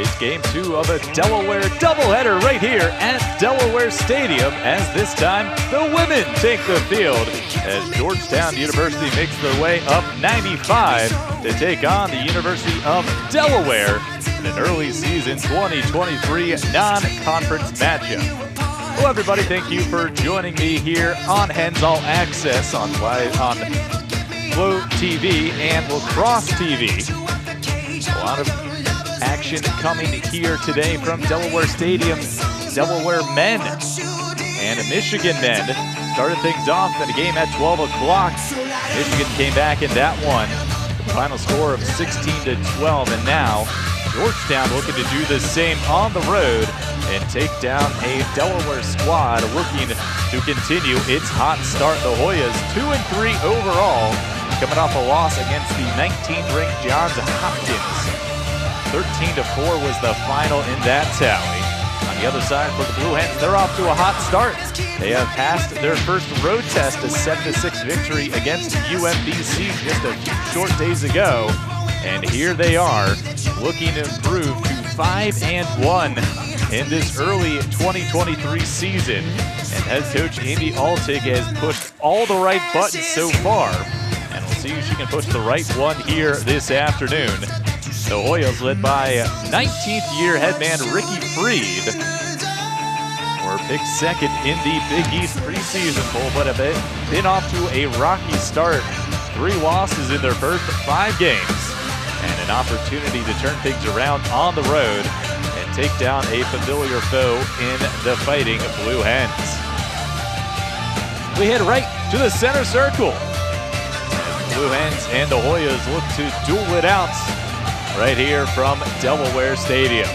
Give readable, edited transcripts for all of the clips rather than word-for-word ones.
It's game 2 of a Delaware doubleheader right here at Delaware Stadium, as this time the women take the field as Georgetown University makes their way up 95 to take on the University of Delaware in an early season 2023 non-conference matchup. Hello everybody, thank you for joining me here on Hens All Access on Flow TV and Lacrosse TV. A lot of action coming here today from Delaware Stadium. Delaware men and Michigan men started things off in a game at 12 o'clock. Michigan came back in that one. The final score of 16-12, and now Georgetown looking to do the same on the road and take down a Delaware squad looking to continue its hot start. The Hoyas 2-3 overall, coming off a loss against the 19th ranked Johns Hopkins. 13-4 was the final in that tally. On the other side for the Blue Hens, they're off to a hot start. They have passed their first road test, a 7-6 victory against UMBC just a few short days ago. And here they are, looking to improve to 5-1 in this early 2023 season. And head coach Amy Altig has pushed all the right buttons so far. And we'll see if she can push the right one here this afternoon. The Hoyas, led by 19th year headman Ricky Freed, were picked second in the Big East preseason poll, but have been off to a rocky start. 3 losses in their first 5 games, and an opportunity to turn things around on the road and take down a familiar foe in the Fighting Blue Hens. We head right to the center circle as the Blue Hens and the Hoyas look to duel it out right here from Delaware Stadium.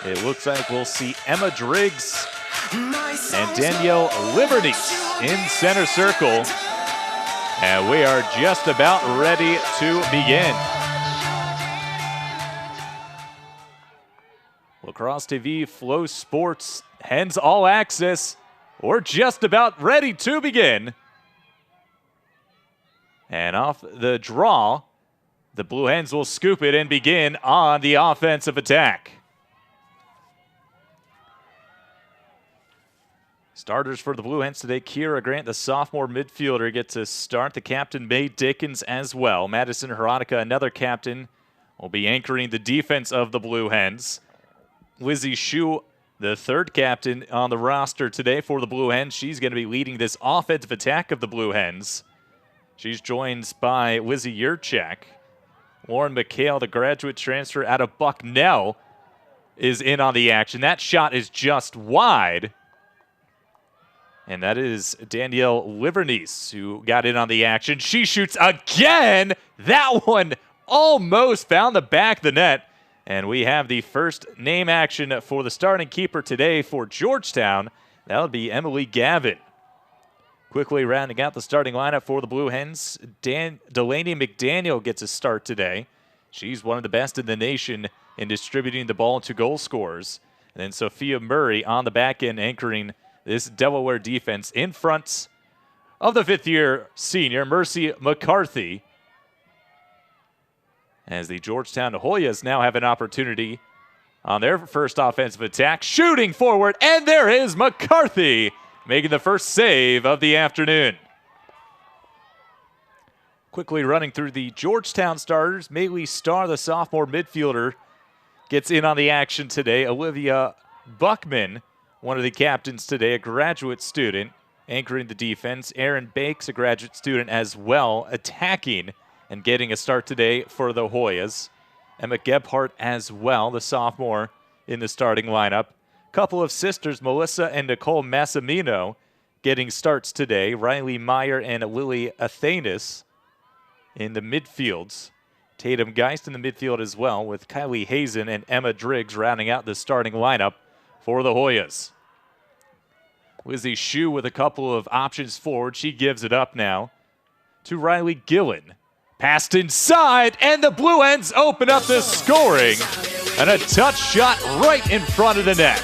It looks like we'll see Emma Driggs and Danielle Livernice in center circle. And we are just about ready to begin. Lacrosse TV, Flow Sports, Hens All Access. We're just about ready to begin. And off the draw, the Blue Hens will scoop it and begin on the offensive attack. Starters for the Blue Hens today, Kira Grant, the sophomore midfielder, gets to start. The captain, May Dickens, as well. Madison Herotica, another captain, will be anchoring the defense of the Blue Hens. Lizzie Shu, the third captain on the roster today for the Blue Hens. She's going to be leading this offensive attack of the Blue Hens. She's joined by Lizzie Yurchak. Lauren McHale, the graduate transfer out of Bucknell, is in on the action. That shot is just wide. And that is Danielle Livernice who got in on the action. She shoots again. That one almost found the back of the net. And we have the first name action for the starting keeper today for Georgetown. That would be Emily Gavin. Quickly rounding out the starting lineup for the Blue Hens, Delaney McDaniel gets a start today. She's one of the best in the nation in distributing the ball to goal scorers. And then Sophia Murray on the back end anchoring this Delaware defense in front of the 5th-year senior, Mercy McCarthy. As the Georgetown Hoyas now have an opportunity on their first offensive attack, shooting forward, and there is McCarthy, making the first save of the afternoon. Quickly running through the Georgetown starters, Maylee Starr, the sophomore midfielder, gets in on the action today. Olivia Buckman, one of the captains today, a graduate student, anchoring the defense. Erin Bakes, a graduate student as well, attacking and getting a start today for the Hoyas. Emma Gebhardt as well, the sophomore in the starting lineup. Couple of sisters, Melissa and Nicole Massimino, getting starts today. Riley Meyer and Lily Athanas in the midfields. Tatum Geist in the midfield as well, with Kylie Hazen and Emma Driggs rounding out the starting lineup for the Hoyas. Lizzie Shu with a couple of options forward. She gives it up now to Riley Gillen. Passed inside, and the Blue Hens open up the scoring. And a touch shot right in front of the net.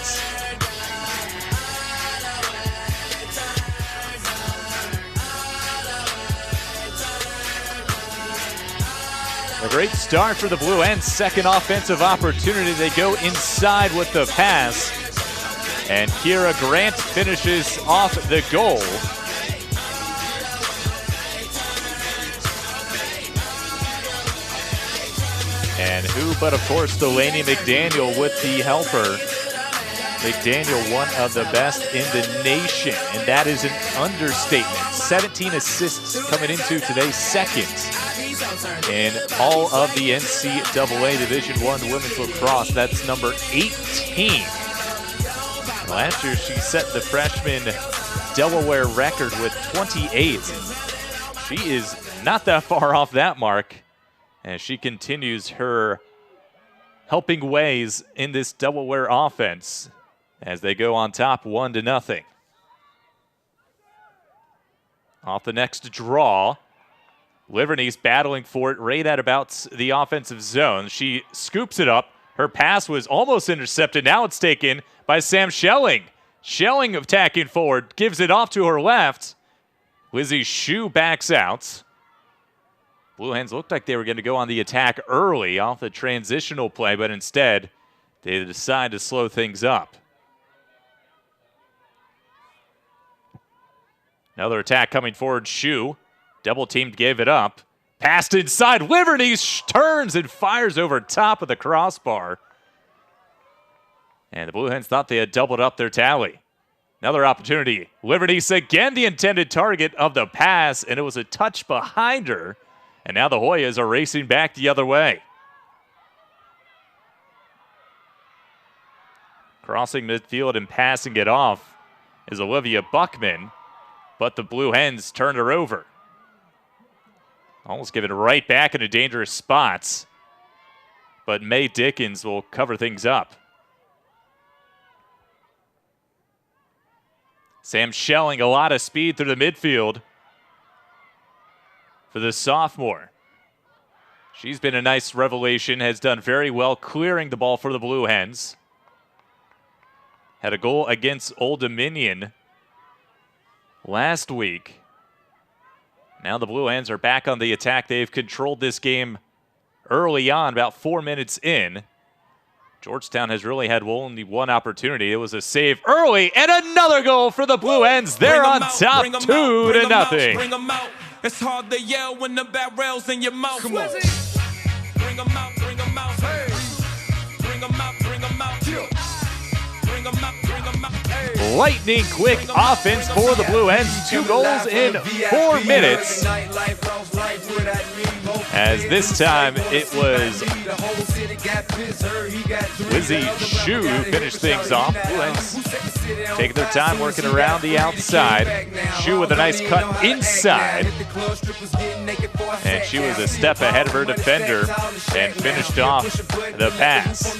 A great start for the Blue Hens. Second offensive opportunity. They go inside with the pass. And Kira Grant finishes off the goal. And who but, of course, Delaney McDaniel with the helper. McDaniel, one of the best in the nation, and that is an understatement. 17 assists coming into today's second in all of the NCAA Division I women's lacrosse. That's number 18. Last year, she set the freshman Delaware record with 28. She is not that far off that mark, and she continues her helping ways in this Delaware offense as they go on top 1-0. Off the next draw, Livernice battling for it right at about the offensive zone. She scoops it up. Her pass was almost intercepted. Now it's taken by Sam Schelling. Schelling attacking forward, gives it off to her left. Lizzie Shue backs out. Blue Hens looked like they were going to go on the attack early off the transitional play, but instead they decide to slow things up. Another attack coming forward. Shue, double teamed, gave it up. Passed inside. Livernice turns and fires over top of the crossbar. And the Blue Hens thought they had doubled up their tally. Another opportunity. Livernice again the intended target of the pass, and it was a touch behind her. And now the Hoyas are racing back the other way. Crossing midfield and passing it off is Olivia Buckman, but the Blue Hens turned her over. Almost given right back into dangerous spots, but May Dickens will cover things up. Sam Schelling, a lot of speed through the midfield for the sophomore. She's been a nice revelation, has done very well clearing the ball for the Blue Hens. Had a goal against Old Dominion last week. Now the Blue Hens are back on the attack. They've controlled this game early on, about 4 minutes in. Georgetown has really had only one opportunity. It was a save early, and another goal for the Blue Hens. They're on top 2-0. It's hard to yell when the barrel's in your mouth. Come on. Bring them out, bring them out. Hey. Bring them out, bring them out. Bring them out, bring them out. Hey. Lightning quick offense for the Blue Hens. 2 goals in 4 minutes. As this time it was Lizzie Shue who finished things off. Blue Hens taking their time working around the outside. Shue with a nice cut inside. And she was a step ahead of her defender and finished off the pass.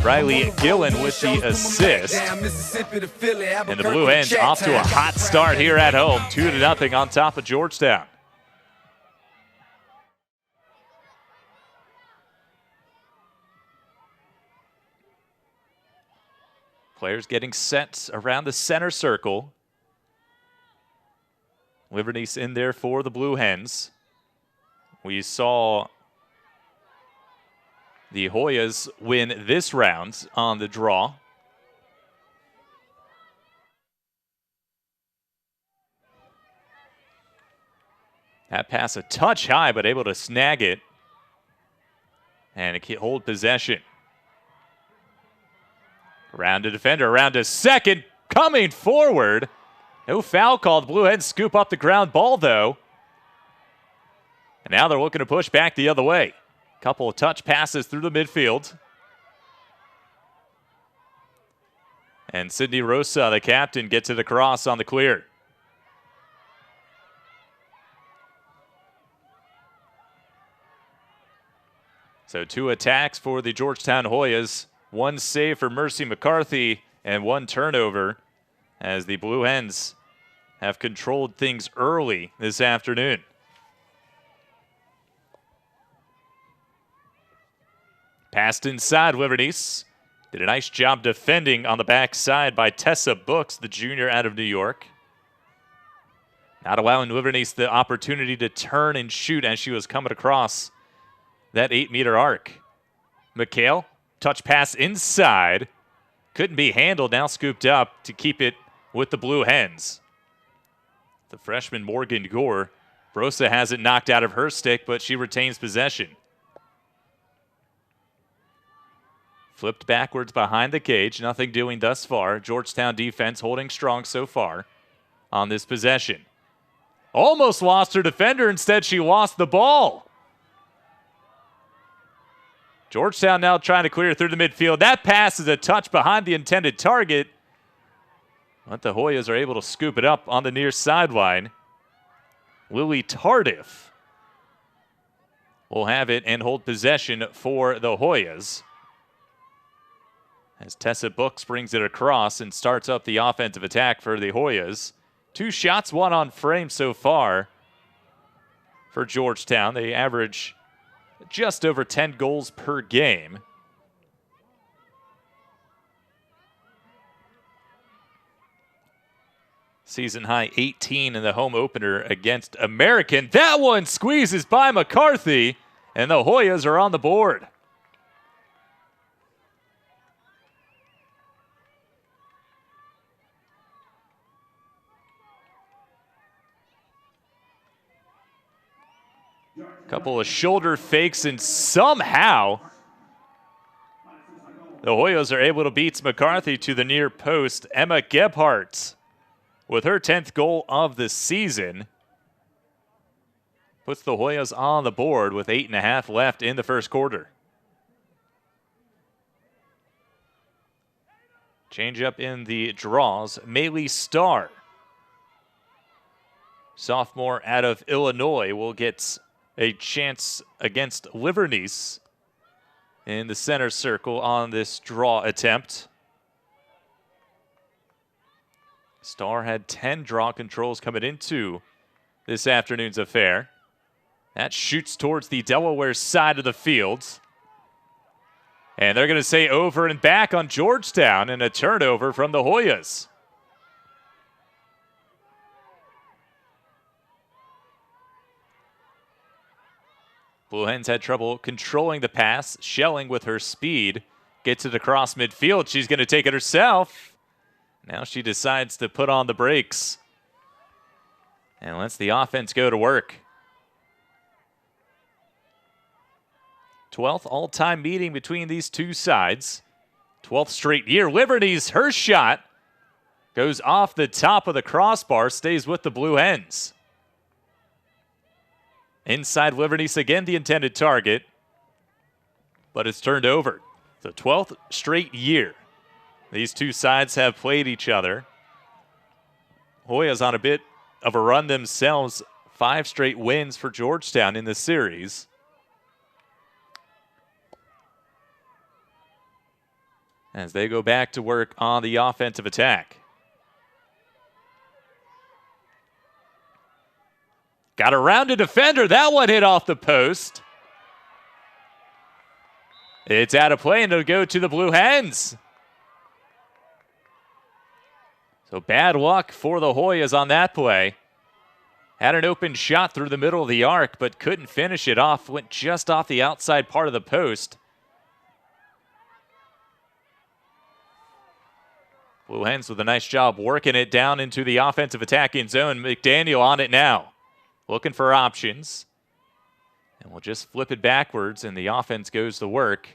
Riley Gillen with the assist. And the Blue Hens off to a hot start here at home. 2-0 on top of Georgetown. Players getting set around the center circle. Livernice in there for the Blue Hens. We saw the Hoyas win this round on the draw. That pass a touch high, but able to snag it and hold possession. Around to defender, around to second, coming forward. No foul called. Blue Hens scoop up the ground ball, though. And now they're looking to push back the other way. Couple of touch passes through the midfield. And Sydney Rosa, the captain, gets to the cross on the clear. So 2 attacks for the Georgetown Hoyas. 1 save for Mercy McCarthy and 1 turnover as the Blue Hens have controlled things early this afternoon. Passed inside, Livernice. Did a nice job defending on the backside by Tessa Books, the junior out of New York. Not allowing Livernice the opportunity to turn and shoot as she was coming across that 8-meter arc. McHale, touch pass inside. Couldn't be handled, now scooped up to keep it with the Blue Hens. The freshman Morgan Gore. Brosa has it knocked out of her stick, but she retains possession. Flipped backwards behind the cage, nothing doing thus far. Georgetown defense holding strong so far on this possession. Almost lost her defender, instead she lost the ball. Georgetown now trying to clear through the midfield. That pass is a touch behind the intended target, but the Hoyas are able to scoop it up on the near sideline. Lily Tardif will have it and hold possession for the Hoyas, as Tessa Books brings it across and starts up the offensive attack for the Hoyas. 2 shots, 1 on frame so far for Georgetown. They average just over 10 goals per game. Season high 18 in the home opener against American. That one squeezes by McCarthy, and the Hoyas are on the board. Couple of shoulder fakes, and somehow the Hoyas are able to beat McCarthy to the near post. Emma Gebhardt, with her 10th goal of the season, puts the Hoyas on the board with 8.5 left in the first quarter. Change up in the draws. Maylee Starr, sophomore out of Illinois, will get a chance against Livernice in the center circle on this draw attempt. Starr had 10 draw controls coming into this afternoon's affair. That shoots towards the Delaware side of the field. And they're going to say over and back on Georgetown, and a turnover from the Hoyas. Blue Hens had trouble controlling the pass. Schelling with her speed gets it across midfield. She's going to take it herself. Now she decides to put on the brakes and lets the offense go to work. 12th all-time meeting between these two sides. 12th straight year. Livernice, her shot goes off the top of the crossbar, stays with the Blue Hens. Inside Livernice, again the intended target, but it's turned over. The 12th straight year these two sides have played each other. Hoyas on a bit of a run themselves. 5 straight wins for Georgetown in the series. As they go back to work on the offensive attack. Got around a defender. That one hit off the post. It's out of play, and it'll go to the Blue Hens. So bad luck for the Hoyas on that play. Had an open shot through the middle of the arc, but couldn't finish it off. Went just off the outside part of the post. Blue Hens with a nice job working it down into the offensive attacking zone. McDaniel on it now. Looking for options. And we'll just flip it backwards, and the offense goes to work.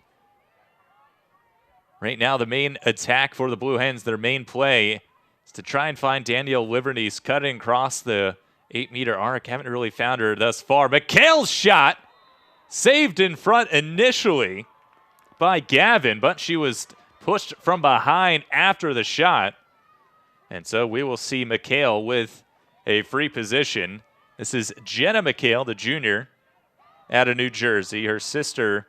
Right now, the main attack for the Blue Hens, their main play, is to try and find Danielle Livernice cutting across the 8-meter arc. Haven't really found her thus far. McHale's shot saved in front initially by Gavin, but she was pushed from behind after the shot. And so we will see McHale with a free position. This is Jenna McHale, the junior out of New Jersey. Her sister,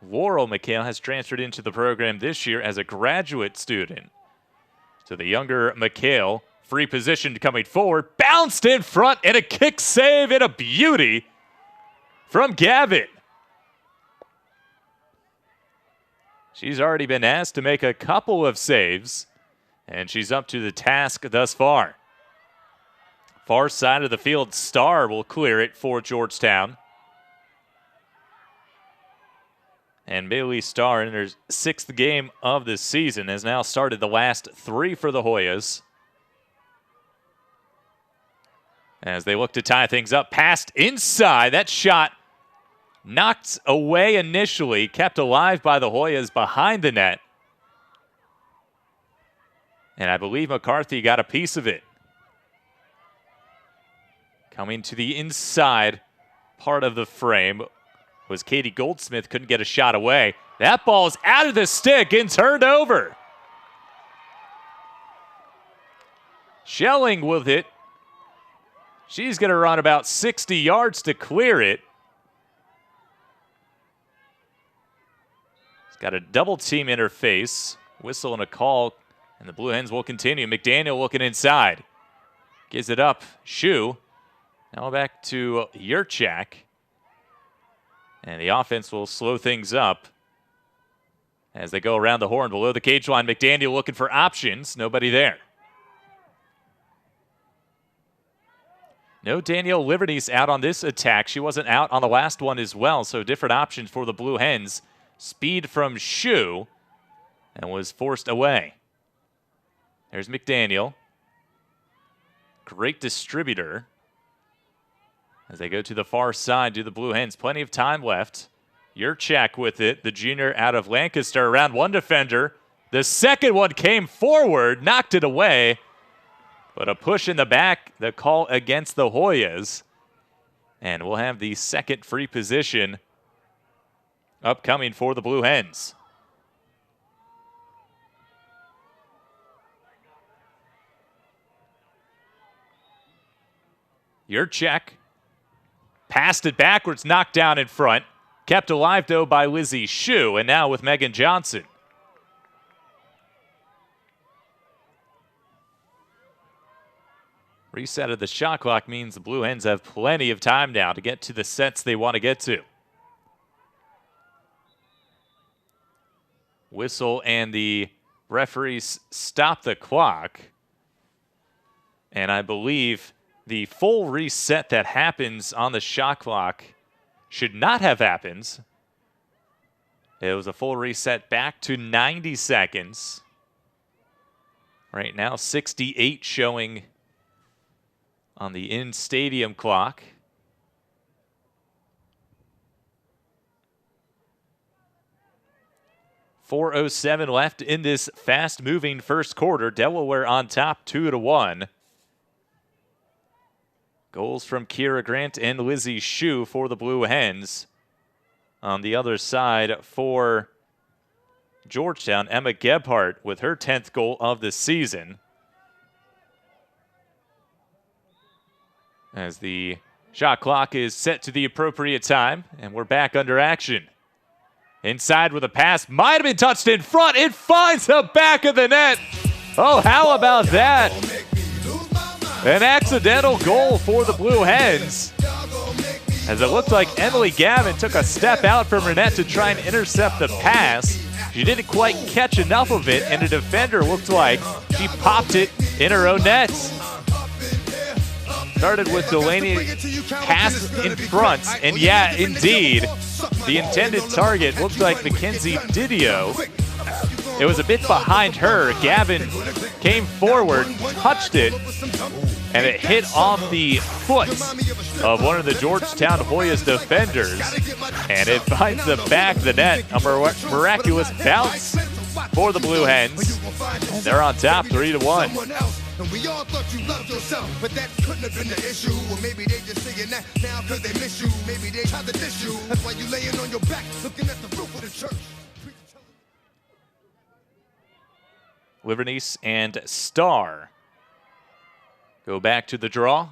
Laurel McHale, has transferred into the program this year as a graduate student. So the younger McHale, free position coming forward, bounced in front, and a kick save, and a beauty from Gavin. She's already been asked to make a couple of saves, and she's up to the task thus far. Far side of the field, Starr will clear it for Georgetown. And Bailey Starr, in her 6th game of the season, has now started the last 3 for the Hoyas. As they look to tie things up, passed inside. That shot knocked away initially, kept alive by the Hoyas behind the net. And I believe McCarthy got a piece of it. Coming to the inside part of the frame was Katie Goldsmith, couldn't get a shot away. That ball is out of the stick and turned over. Schelling with it. She's going to run about 60 yards to clear it. It's got a double team in her face. Whistle and a call, and the Blue Hens will continue. McDaniel looking inside. Gives it up. Shu. Now back to Yurchak. And the offense will slow things up as they go around the horn below the cage line. McDaniel looking for options. Nobody there. No Danielle Livernice out on this attack. She wasn't out on the last one as well, so different options for the Blue Hens. Speed from Shu and was forced away. There's McDaniel. Great distributor. As they go to the far side to the Blue Hens. Plenty of time left. Yurchak with it. The junior out of Lancaster around one defender. The second one came forward, knocked it away. But a push in the back, the call against the Hoyas. And we'll have the second free position upcoming for the Blue Hens. Yurchak passed it backwards, knocked down in front. Kept alive, though, by Lizzie Shu, and now with Megan Johnson. Reset of the shot clock means the Blue Hens have plenty of time now to get to the sets they want to get to. Whistle and the referees stop the clock. And I believe the full reset that happens on the shot clock should not have happened. It was a full reset back to 90 seconds. Right now, 68 showing on the in-stadium clock. .407 left in this fast-moving first quarter. Delaware on top 2-1. Goals from Kira Grant and Lizzie Shu for the Blue Hens. On the other side for Georgetown, Emma Gebhardt with her 10th goal of the season. As the shot clock is set to the appropriate time, and we're back under action. Inside with a pass, might have been touched in front. It finds the back of the net. Oh, how about that? An accidental goal for the Blue Hens. As it looked like Emily Gavin took a step out from her net to try and intercept the pass. She didn't quite catch enough of it, and the defender looked like she popped it in her own net. Started with Delaney, pass in front, and yeah, indeed, the intended target looked like Mackenzie Didio. It was a bit behind her. Gavin came forward, touched it, and it hit off the foot of one of the Georgetown Hoyas defenders, and it finds the back of the net. A miraculous bounce for the Blue Hens. They're on top 3-1. And we all thought you loved yourself, but that couldn't have been the issue. Or maybe they just saying that now because they miss you. Maybe they tried to diss you. That's why you laying on your back, looking at the roof of the church. Livernice and Starr go back to the draw.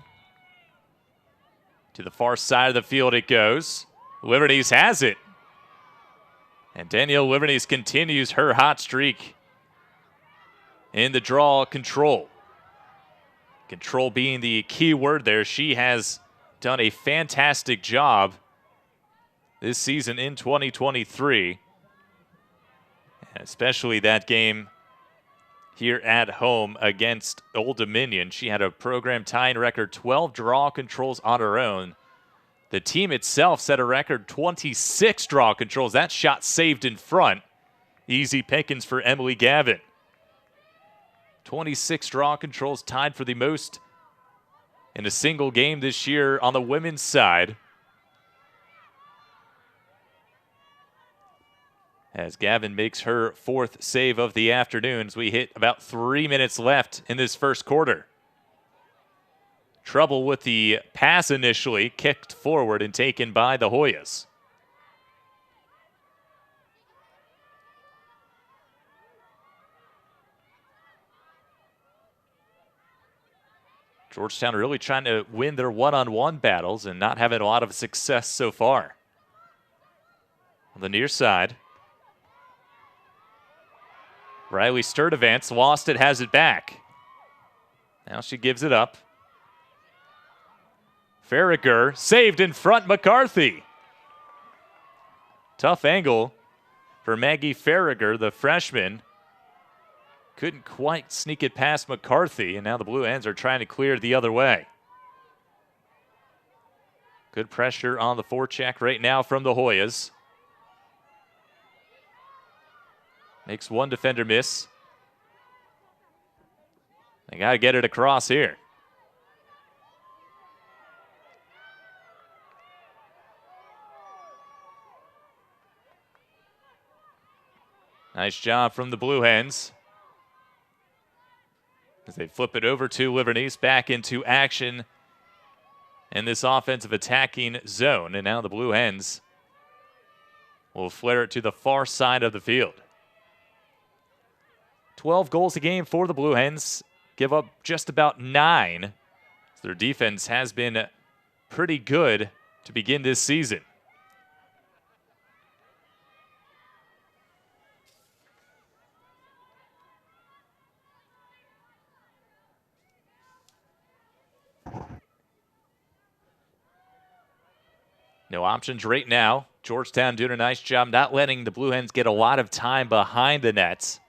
To the far side of the field it goes. Livernice has it. And Danielle Livernice continues her hot streak in the draw control. Control being the key word there. She has done a fantastic job this season in 2023. Especially that game here at home against Old Dominion. She had a program tying record, 12 draw controls on her own. The team itself set a record 26 draw controls. That shot saved in front. Easy pickings for Emily Gavin. 26 draw controls, tied for the most in a single game this year on the women's side. As Gavin makes her 4th save of the afternoon as we hit about 3 minutes left in this first quarter. Trouble with the pass initially, kicked forward and taken by the Hoyas. Georgetown really trying to win their one-on-one battles and not having a lot of success so far. On the near side, Riley Sturdivance lost it, has it back. Now she gives it up. Farragher saved in front, McCarthy. Tough angle for Maggie Farragher, the freshman. Couldn't quite sneak it past McCarthy, and now the Blue Hens are trying to clear the other way. Good pressure on the forecheck right now from the Hoyas. Makes one defender miss. They got to get it across here. Nice job from the Blue Hens. As they flip it over to Livernice, back into action in this offensive attacking zone. And now the Blue Hens will flare it to the far side of the field. 12 goals a game for the Blue Hens. Give up just about 9. Their defense has been pretty good to begin this season. No options right now. Georgetown doing a nice job not letting the Blue Hens get a lot of time behind the nets.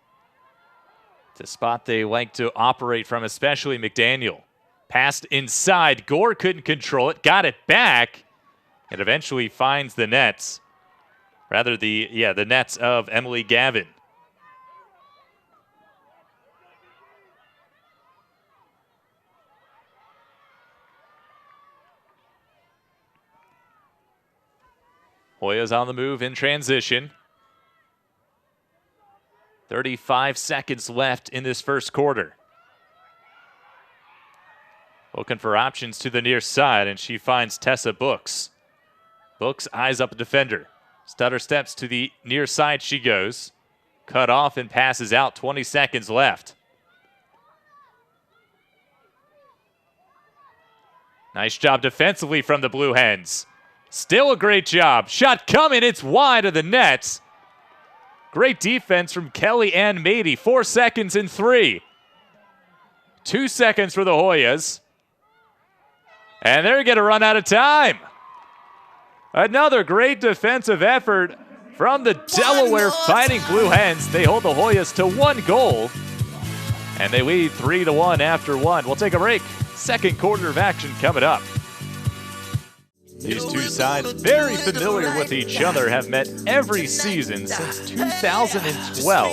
It's a spot they like to operate from, especially McDaniel. Passed inside. Gore couldn't control it. Got it back. It eventually finds the nets. Rather, the nets of Emily Gavin. Hoyas on the move in transition. 35 seconds left in this first quarter. Looking for options to the near side, and she finds Tessa Books. Books eyes up a defender. Stutter steps to the near side she goes. Cut off and passes out, 20 seconds left. Nice job defensively from the Blue Hens. Still a great job. Shot coming, it's wide of the nets. Great defense from Kelly and Mady. 4 seconds and 3. 2 seconds for the Hoyas. And they're going to run out of time. Another great defensive effort from the Delaware Fighting Blue Hens. They hold the Hoyas to 1 goal. And they lead 3-1 after 1. We'll take a break. Second quarter of action coming up. These two sides, very familiar with each other, have met every season since 2012.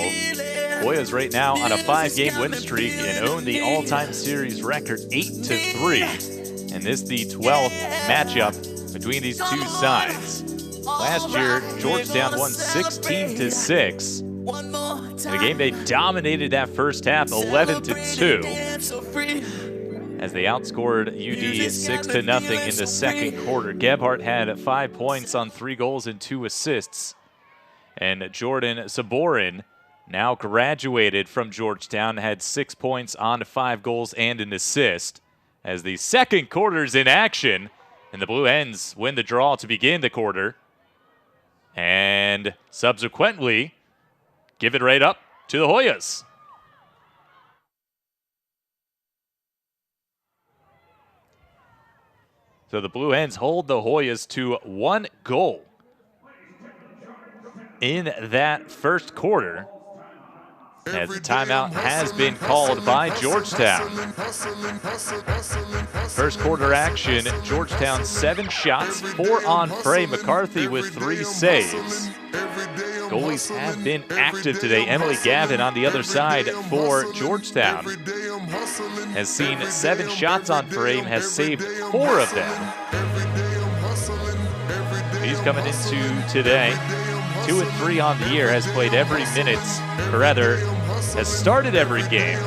Hoyas right now on a 5-game win streak and own the all-time series record 8-3. And this the 12th matchup between these two sides. Last year, Georgetown won 16-6. In a game they dominated that first half 11-2. As they outscored UD 6-0 in the second quarter. Gebhardt had 5 points on 3 goals and 2 assists. And Jordan Saborin, now graduated from Georgetown, had 6 points on 5 goals and an assist. As the second quarter's in action, and the Blue Hens win the draw to begin the quarter. And subsequently, give it right up to the Hoyas. So the Blue Hens hold the Hoyas to 1 goal in that first quarter. as the timeout has been called by Georgetown. First quarter action, Georgetown 7 shots, 4 on Frey. McCarthy with 3 saves. Goalies have been active today. Emily Gavin on the other side for Georgetown has seen 7 shots on frame, has saved 4 of them. She's coming into today 2 and 3 on the year, has played every minute, or rather, has started every game.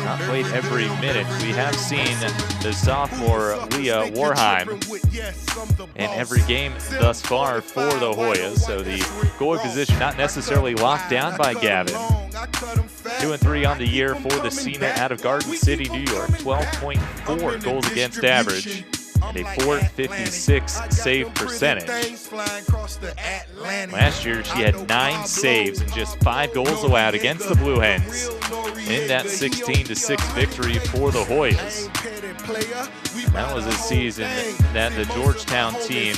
Not played every minute. We have seen the sophomore Leah Warheim in every game thus far for the Hoyas, so the goalie position not necessarily locked down by Gavin. 2 and 3 on the year for the senior out of Garden City, New York. 12.4 goals against average and a .456 save percentage. Last year, she had 9 saves and just 5 goals allowed against the Blue Hens in that 16-6 victory for the Hoyas. That was a season that the Georgetown team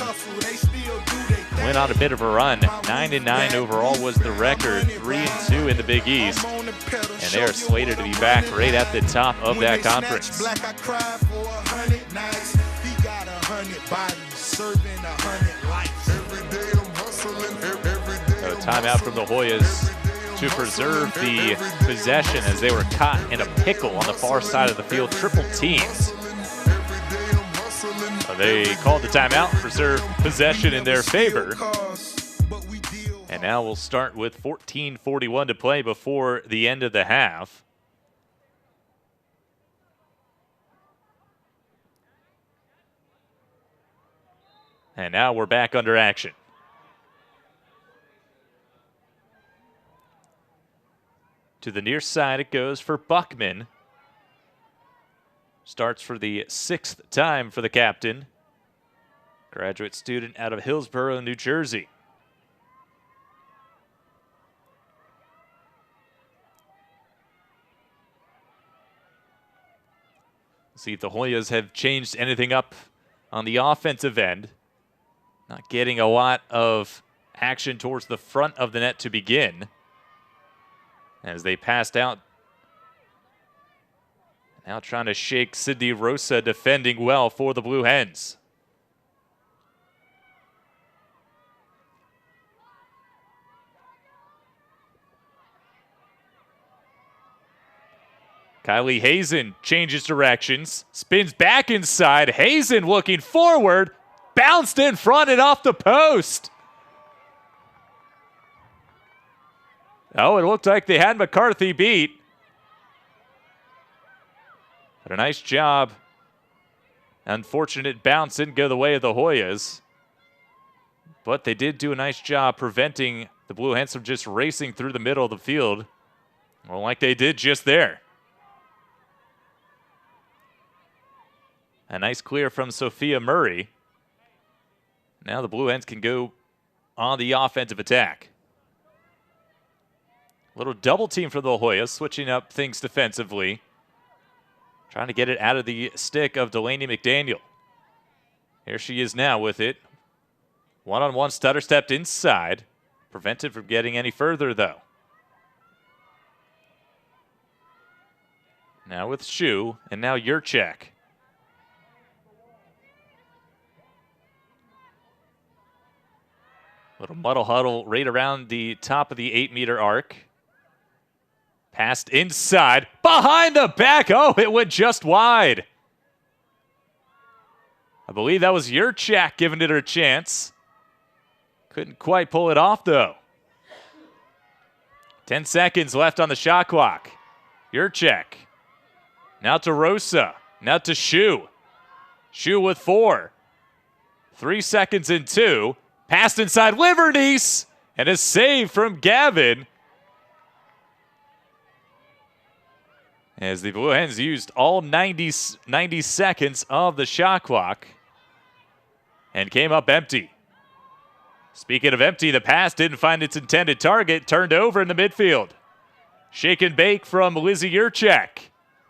went on a bit of a run. 9-9 overall was the record, 3-2 in the Big East, and they are slated to be back right at the top of that conference. So timeout from the Hoyas to preserve the possession as they were caught in a pickle on the far side of the field, triple teams. They called the timeout, preserve possession in their favor. And now we'll start with 14:41 to play before the end of the half. And now we're back under action. To the near side it goes for Buckman. Starts for the 6th time for the captain. Graduate student out of Hillsborough, New Jersey. See if the Hoyas have changed anything up on the offensive end. Not getting a lot of action towards the front of the net to begin, as they passed out. Now trying to shake Sydney Rosa, defending well for the Blue Hens. Kylie Hazen changes directions, spins back inside. Hazen looking forward, bounced in front and off the post. Oh, it looked like they had McCarthy beat. But a nice job. Unfortunate bounce didn't go the way of the Hoyas. But they did do a nice job preventing the Blue Hens from just racing through the middle of the field. Well, like they did just there. A nice clear from Sophia Murray. Now the Blue Hens can go on the offensive attack. Little double team for the Hoyas, switching up things defensively. Trying to get it out of the stick of Delaney McDaniel. Here she is now with it. One-on-one stutter stepped inside. Prevented from getting any further, though. Now with Shu, and now Yurchek. Little muddle huddle right around the top of the 8-meter arc. Passed inside, behind the back. Oh, it went just wide. I believe that was Yurchak giving it her chance. Couldn't quite pull it off, though. 10 seconds left on the shot clock. Yurchak. Now to Rosa. Now to Shu. Shu with 4. 3 seconds in 2. Passed inside Livernice. And a save from Gavin. As the Blue Hens used all 90 seconds of the shot clock and came up empty. Speaking of empty, the pass didn't find its intended target, turned over in the midfield. Shake and bake from Lizzie Yurchak.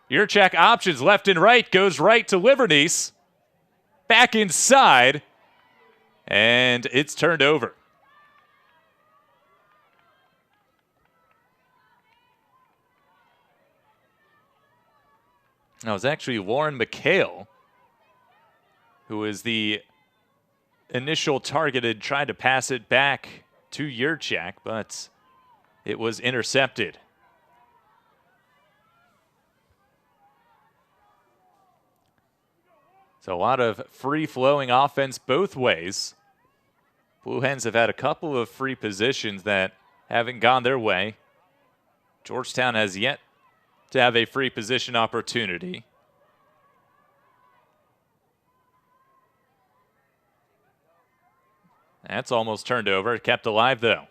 Yurchak options left and right, goes right to Livernice. Back inside, and it's turned over. Now, it was actually Lauren McHale who was the initial targeted, tried to pass it back to Yurchak, but it was intercepted. So a lot of free-flowing offense both ways. Blue Hens have had a couple of free positions that haven't gone their way. Georgetown has yet to have a free position opportunity. That's almost turned over, kept alive though.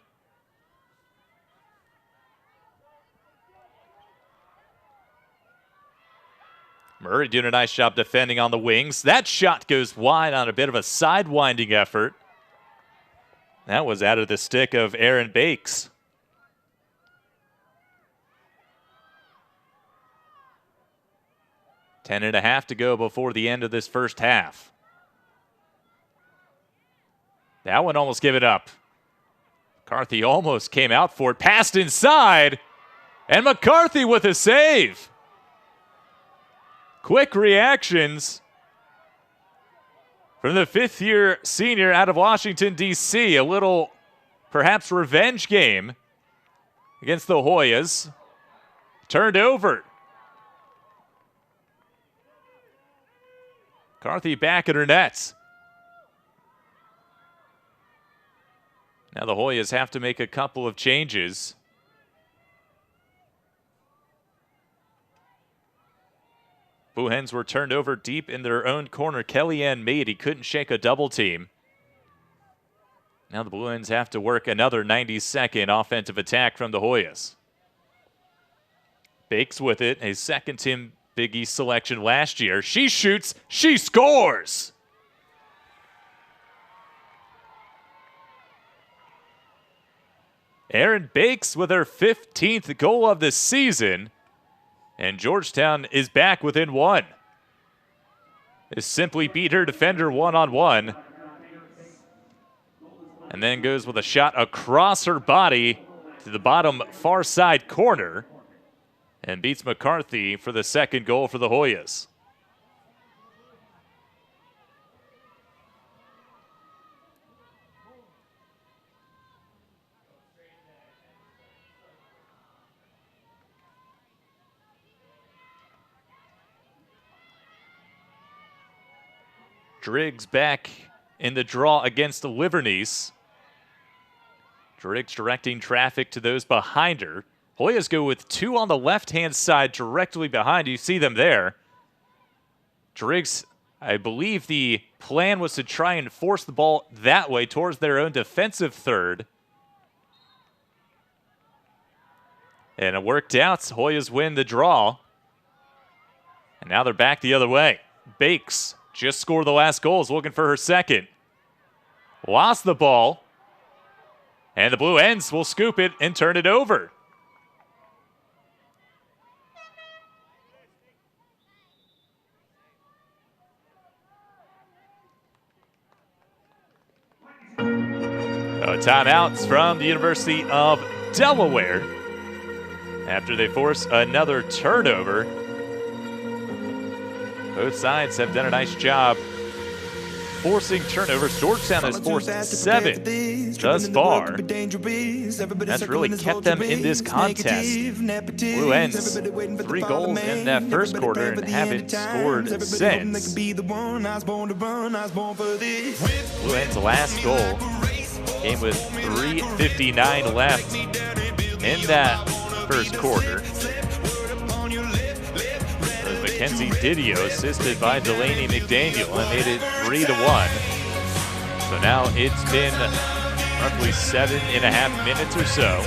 Murray doing a nice job defending on the wings. That shot goes wide on a bit of a sidewinding effort. That was out of the stick of Aaron Bakes. Ten and a half to go before the end of this first half. That one almost gave it up. McCarthy almost came out for it, passed inside, and McCarthy with a save. Quick reactions from the fifth-year senior out of Washington, D.C. A little, perhaps, revenge game against the Hoyas. Turned over. McCarthy back at her nets. Now the Hoyas have to make a couple of changes. Blue Hens were turned over deep in their own corner. Kellyanne Mady couldn't shake a double team. Now the Blue Hens have to work another 90-second offensive attack from the Hoyas. Bakes with it, a second Team Big East selection last year. She shoots, she scores! Erin Bakes with her 15th goal of the season. And Georgetown is back within one. They simply beat her defender one-on-one. And then goes with a shot across her body to the bottom far side corner. And beats McCarthy for the second goal for the Hoyas. Driggs back in the draw against the Livernice. Driggs directing traffic to those behind her. Hoyas go with two on the left-hand side directly behind. You see them there. Driggs, I believe the plan was to try and force the ball that way towards their own defensive third. And it worked out. Hoyas win the draw. And now they're back the other way. Bakes just scored the last goal, is looking for her second. Lost the ball. And the Blue Hens will scoop it and turn it over. Timeouts from the University of Delaware after they force another turnover. Both sides have done a nice job forcing turnovers. Georgetown has forced 7 thus far. That's really kept them in this contest. Blue Hens, 3 goals in that first quarter and haven't scored since. Blue Hens' last goal came with 3:59 left in that first quarter. Mackenzie Didio, assisted by Delaney McDaniel, and made it 3-1. So now it's been roughly 7.5 minutes or so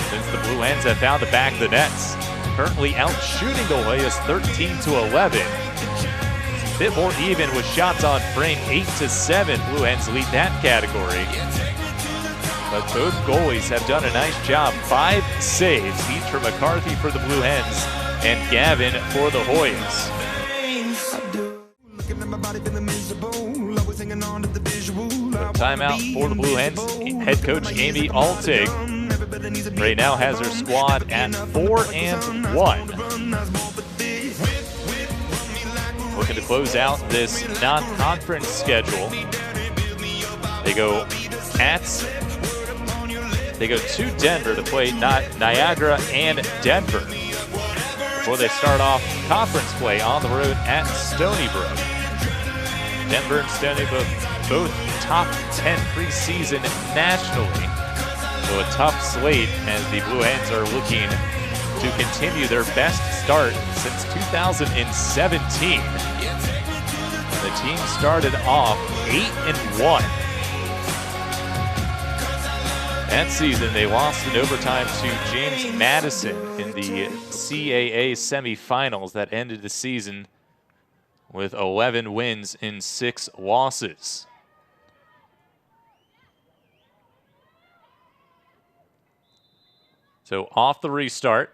since the Blue Hens have found the back of the nets. Currently out shooting the Hoyas 13-11. It's a bit more even with shots on frame, 8-7. Blue Hens lead that category. But both goalies have done a nice job. 5 saves, each for McCarthy for the Blue Hens and Gavin for the Hoyas. Timeout for the Blue Hens. Head coach Amy Altig right now has her squad at 4-1. looking to close out this non-conference schedule. They go to Denver to play Niagara and Denver before they start off conference play on the road at Stony Brook. Denver and Stony Brook both top 10 preseason nationally. So a tough slate as the Blue Hens are looking to continue their best start since 2017. The team started off 8-1. That season, they lost in overtime to James Madison in the CAA semifinals that ended the season with 11 wins and 6 losses. So off the restart,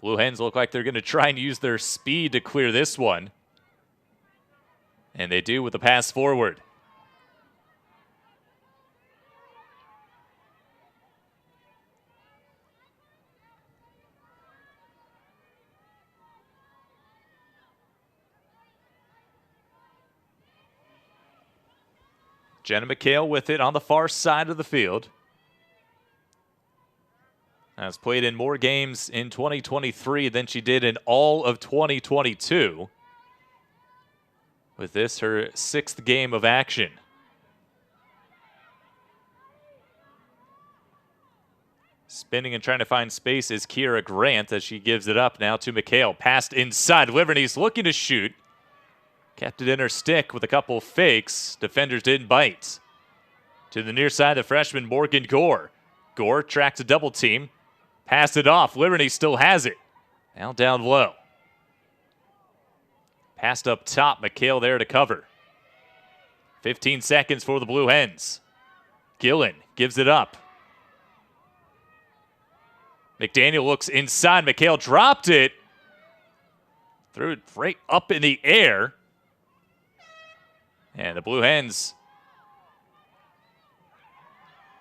Blue Hens look like they're going to try and use their speed to clear this one. And they do with the pass forward. Jenna McHale with it on the far side of the field. Has played in more games in 2023 than she did in all of 2022. With this, her 6th game of action. Spinning and trying to find space is Kiera Grant as she gives it up now to McHale. Passed inside. Liverneys looking to shoot. Kept it in her stick with a couple fakes. Defenders didn't bite. To the near side, the freshman Morgan Gore. Gore tracks a double team. Passed it off. Liverneys still has it. Now down low. Passed up top. McHale there to cover. 15 seconds for the Blue Hens. Gillen gives it up. McDaniel looks inside. McHale dropped it. Threw it right up in the air. And the Blue Hens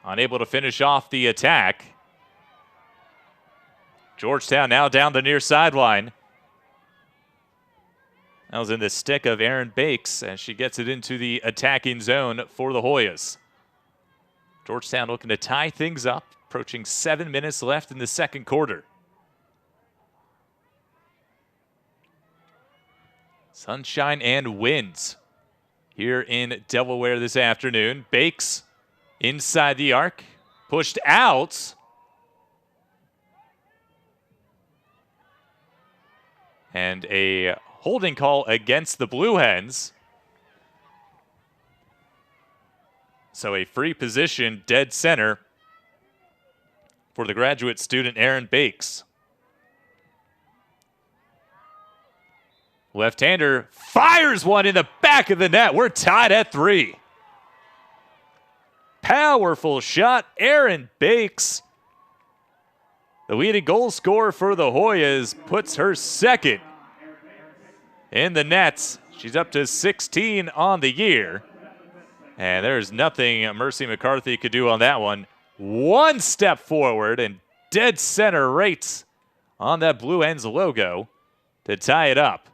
unable to finish off the attack. Georgetown now down the near sideline. That was in the stick of Erin Bakes as she gets it into the attacking zone for the Hoyas. Georgetown looking to tie things up, approaching 7 minutes left in the second quarter. Sunshine and winds here in Delaware this afternoon. Bakes inside the arc, pushed out. And a holding call against the Blue Hens. So a free position, dead center for the graduate student Erin Bakes. Left-hander fires one in the back of the net. We're tied at 3. Powerful shot, Erin Bakes. The leading goal scorer for the Hoyas puts her second in the nets. She's up to 16 on the year. And there's nothing Mercy McCarthy could do on that one. One step forward and dead center right on that Blue Hens logo to tie it up.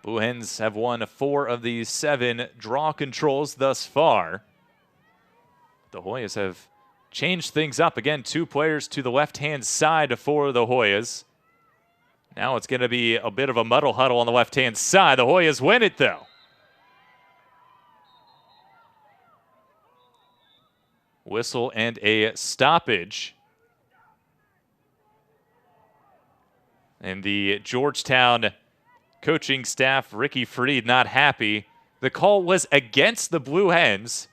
Blue Hens have won 4 of the 7 draw controls thus far. The Hoyas have changed things up. Again, 2 players to the left-hand side for the Hoyas. Now it's going to be a bit of a muddle huddle on the left-hand side. The Hoyas win it, though. Whistle and a stoppage. And the Georgetown coaching staff, Ricky Freed, not happy. The call was against the Blue Hens,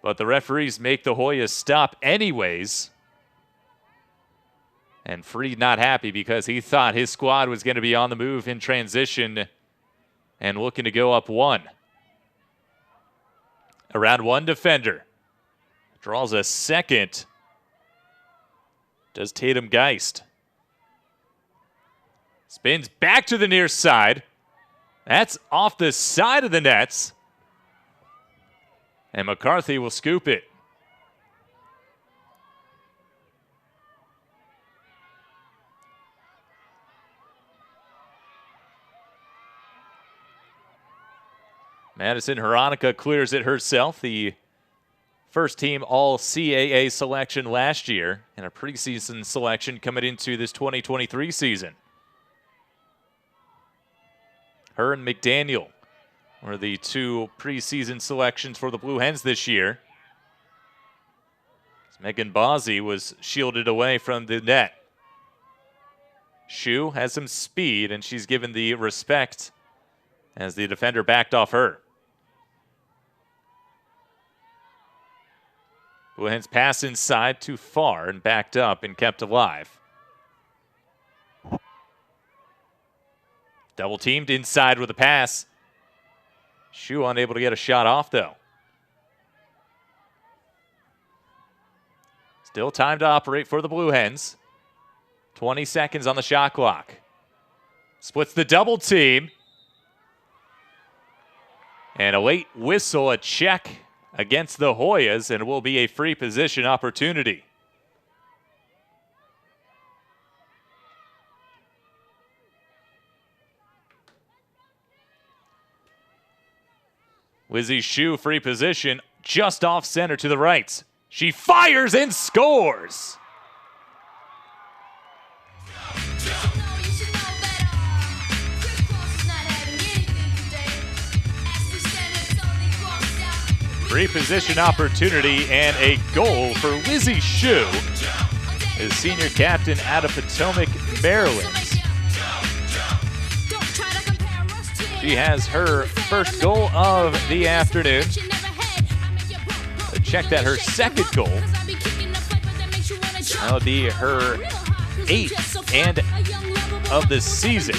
but the referees make the Hoyas stop anyways. And Freed not happy because he thought his squad was going to be on the move in transition and looking to go up 1. Around 1 defender. Draws a second does Tatum Geist. Spins back to the near side. That's off the side of the nets. And McCarthy will scoop it. Madison Hronika clears it herself, the first team All-CAA selection last year, and a preseason selection coming into this 2023 season. Her and McDaniel were the two preseason selections for the Blue Hens this year. Megan Bozzi was shielded away from the net. Shu has some speed, and she's given the respect as the defender backed off her. Blue Hens pass inside too far and backed up and kept alive. Double teamed inside with a pass. Shu unable to get a shot off though. Still time to operate for the Blue Hens. 20 seconds on the shot clock. Splits the double team. And a late whistle, a check against the Hoyas, and it will be a free position opportunity. Lizzie Shu, free position, just off center to the right. She fires and scores! Free position opportunity and a goal for Lizzie Shu, the senior captain out of Potomac, Maryland. She has her first goal of the afternoon. Check that, her second goal. That would be her 8th and of the season.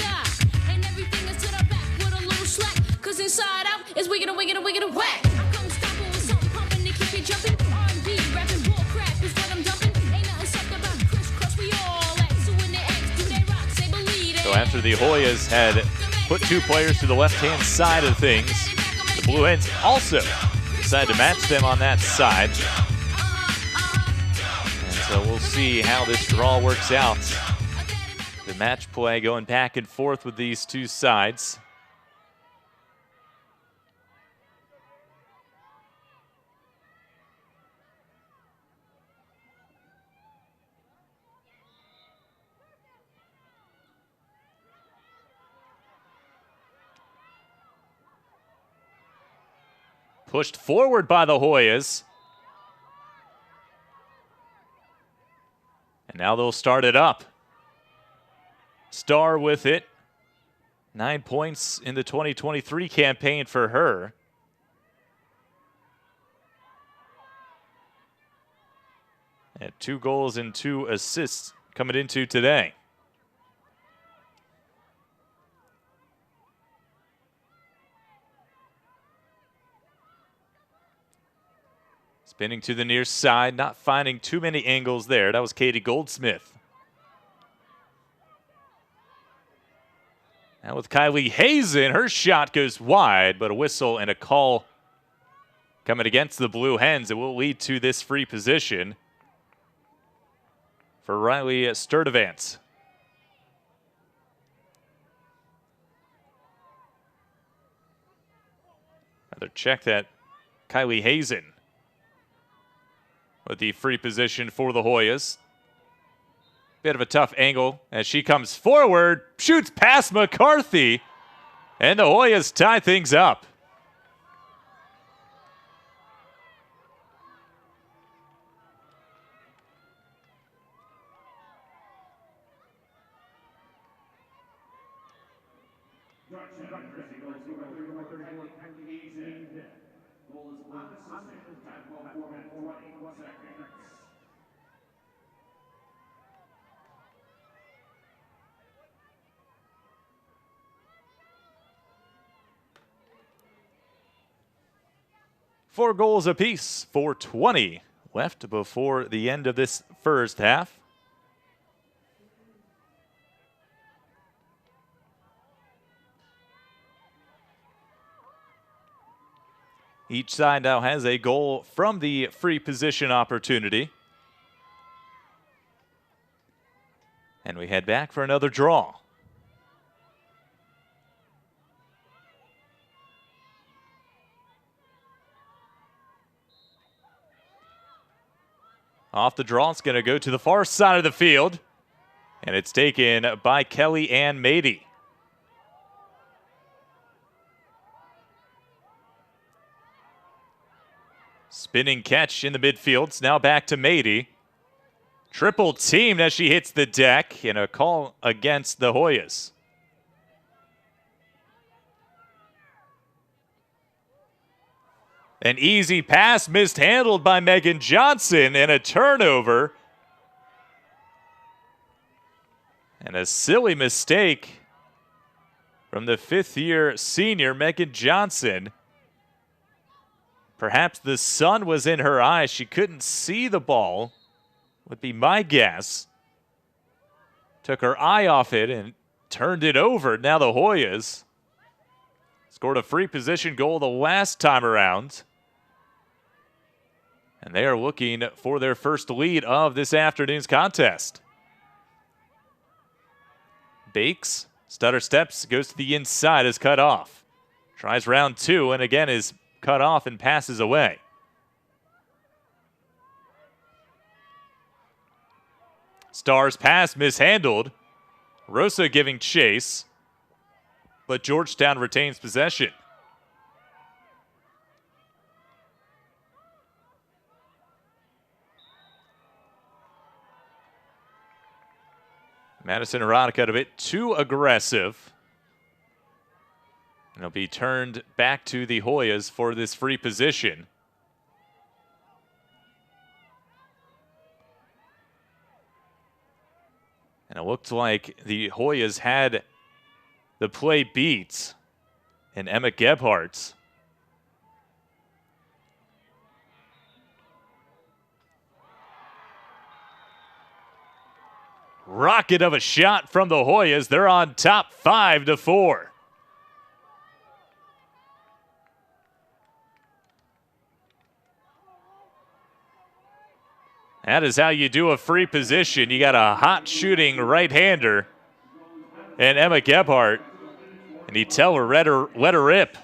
So after the Hoyas had put two players to the left-hand side of things, the Blue Hens also decided to match them on that side. And so we'll see how this draw works out. The match play going back and forth with these two sides. Pushed forward by the Hoyas. And now they'll start it up. Starr with it. 9 points in the 2023 campaign for her. And 2 goals and 2 assists coming into today. Spinning to the near side, not finding too many angles there. That was Katie Goldsmith. Now with Kylie Hazen, her shot goes wide, but a whistle and a call coming against the Blue Hens. It will lead to this free position for Riley Sturdivant. Another check that Kylie Hazen with the free position for the Hoyas. Bit of a tough angle as she comes forward, shoots past McCarthy, and the Hoyas tie things up. Four goals apiece, 4:20 left before the end of this first half. Each side now has a goal from the free position opportunity. And we head back for another draw. Off the draw, it's going to go to the far side of the field. And it's taken by Kelly Ann Mady. Spinning catch in the midfield. It's now back to Mady. Triple teamed as she hits the deck in a call against the Hoyas. An easy pass mishandled by Megan Johnson and a turnover. And a silly mistake from the fifth-year senior, Megan Johnson. Perhaps the sun was in her eyes. She couldn't see the ball, would be my guess. Took her eye off it and turned it over. Now the Hoyas scored a free position goal the last time around. And they are looking for their first lead of this afternoon's contest. Bakes, stutter steps, goes to the inside, is cut off. Tries round two and again is cut off and passes away. Stars pass mishandled. Rosa giving chase, but Georgetown retains possession. Madison Erotica a bit too aggressive. And it'll be turned back to the Hoyas for this free position. And it looked like the Hoyas had the play beat in Emma Gebhardt. Rocket of a shot from the Hoyas. They're on top 5-4. That is how you do a free position. You got a hot shooting right-hander and Emma Gebhardt. And you tell her, let her rip.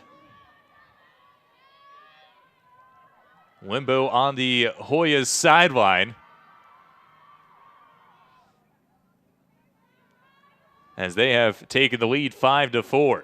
Limbo on the Hoyas sideline. As they have taken the lead 5-4.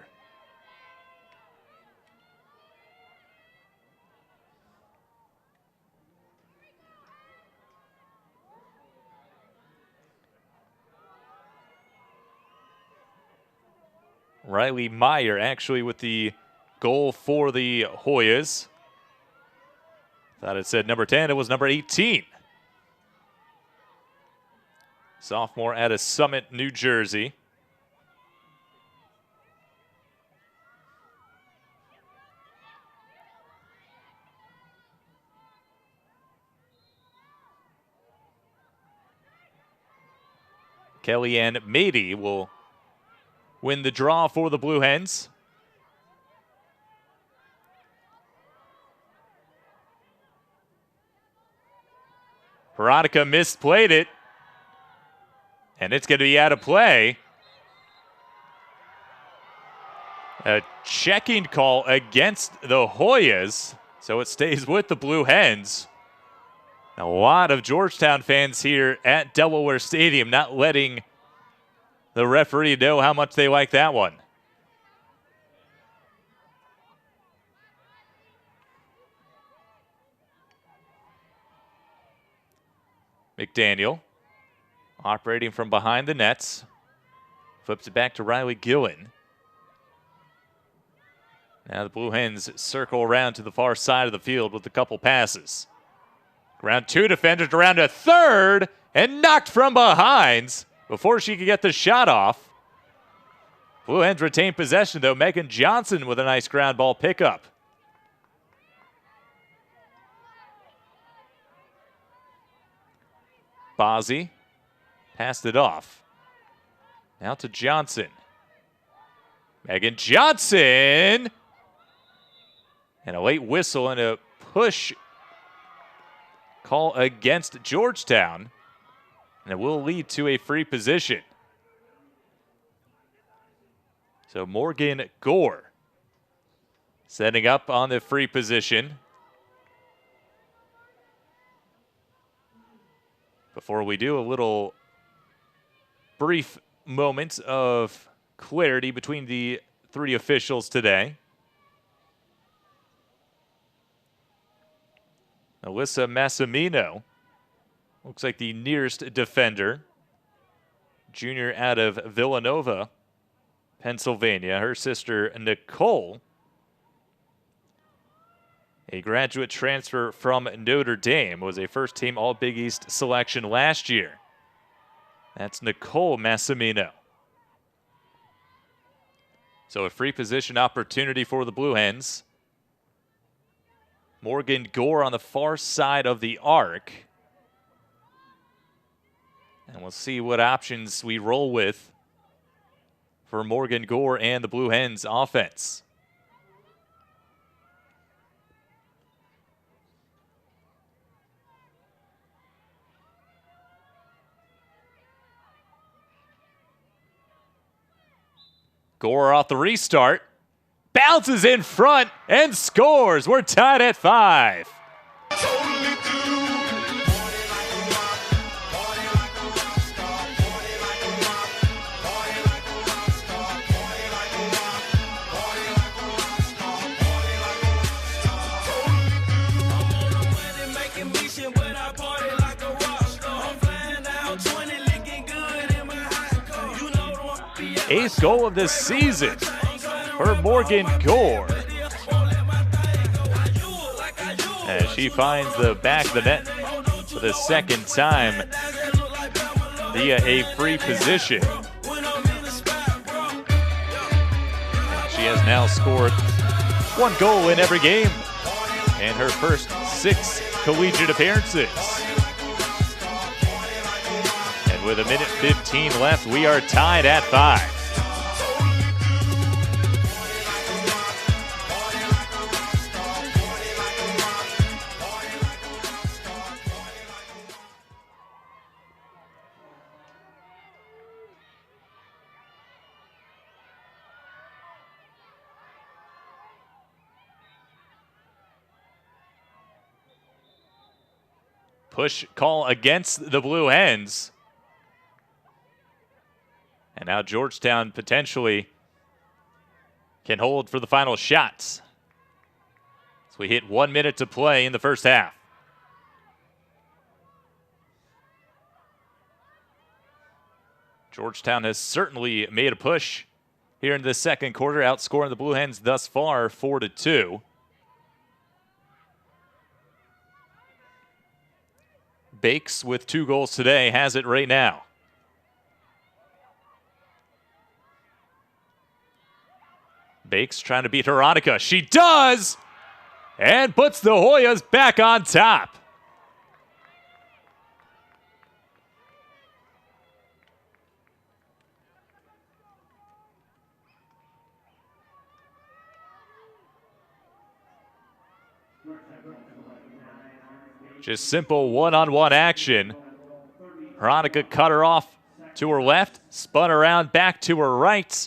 Riley Meyer actually with the goal for the Hoyas. Thought it said number 10, it was number 18. Sophomore out of Summit, New Jersey. Kellyanne Mady will win the draw for the Blue Hens. Veronica misplayed it. And it's going to be out of play. A checking call against the Hoyas. So it stays with the Blue Hens. A lot of Georgetown fans here at Delaware Stadium not letting the referee know how much they like that one. McDaniel operating from behind the nets. Flips it back to Riley Gillen. Now the Blue Hens circle around to the far side of the field with a couple passes. Round two defenders around a third and knocked from behind before she could get the shot off. Blue Hens retain possession though. Megan Johnson with a nice ground ball pickup. Bozzi passed it off. Now to Johnson. Megan Johnson! And a late whistle and a push call against Georgetown. And it will lead to a free position. So Morgan Gore setting up on the free position. Before we do, a little brief moment of clarity between the three officials today. Alyssa Massimino looks like the nearest defender. Junior out of Villanova, Pennsylvania. Her sister, Nicole, a graduate transfer from Notre Dame, was a first-team All-Big East selection last year. That's Nicole Massimino. So a free position opportunity for the Blue Hens. Morgan Gore on the far side of the arc. And we'll see what options we roll with for Morgan Gore and the Blue Hens offense. Gore off the restart, bounces in front and scores. We're tied at 5. Eighth goal of this season for Morgan Gore, as she finds the back of the net for the second time via a free position. She has now scored 1 goal in every game in her first 6 collegiate appearances. And with 1:15 left, we are tied at 5. Push call against the Blue Hens. And now Georgetown potentially can hold for the final shots. So we hit 1 minute to play in the first half. Georgetown has certainly made a push here in the second quarter, outscoring the Blue Hens thus far 4-2. Bakes with 2 goals today has it right now. Bakes trying to beat Veronica. She does! And puts the Hoyas back on top. Just simple one-on-one action. Veronica cut her off to her left, spun around back to her right,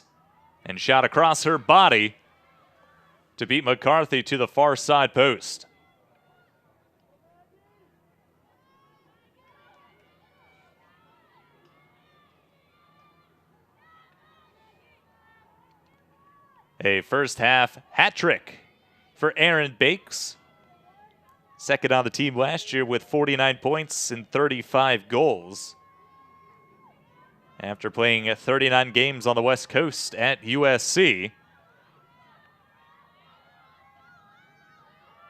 and shot across her body to beat McCarthy to the far side post. A first half hat trick for Erin Bakes. Second on the team last year with 49 points and 35 goals. After playing 39 games on the West Coast at USC.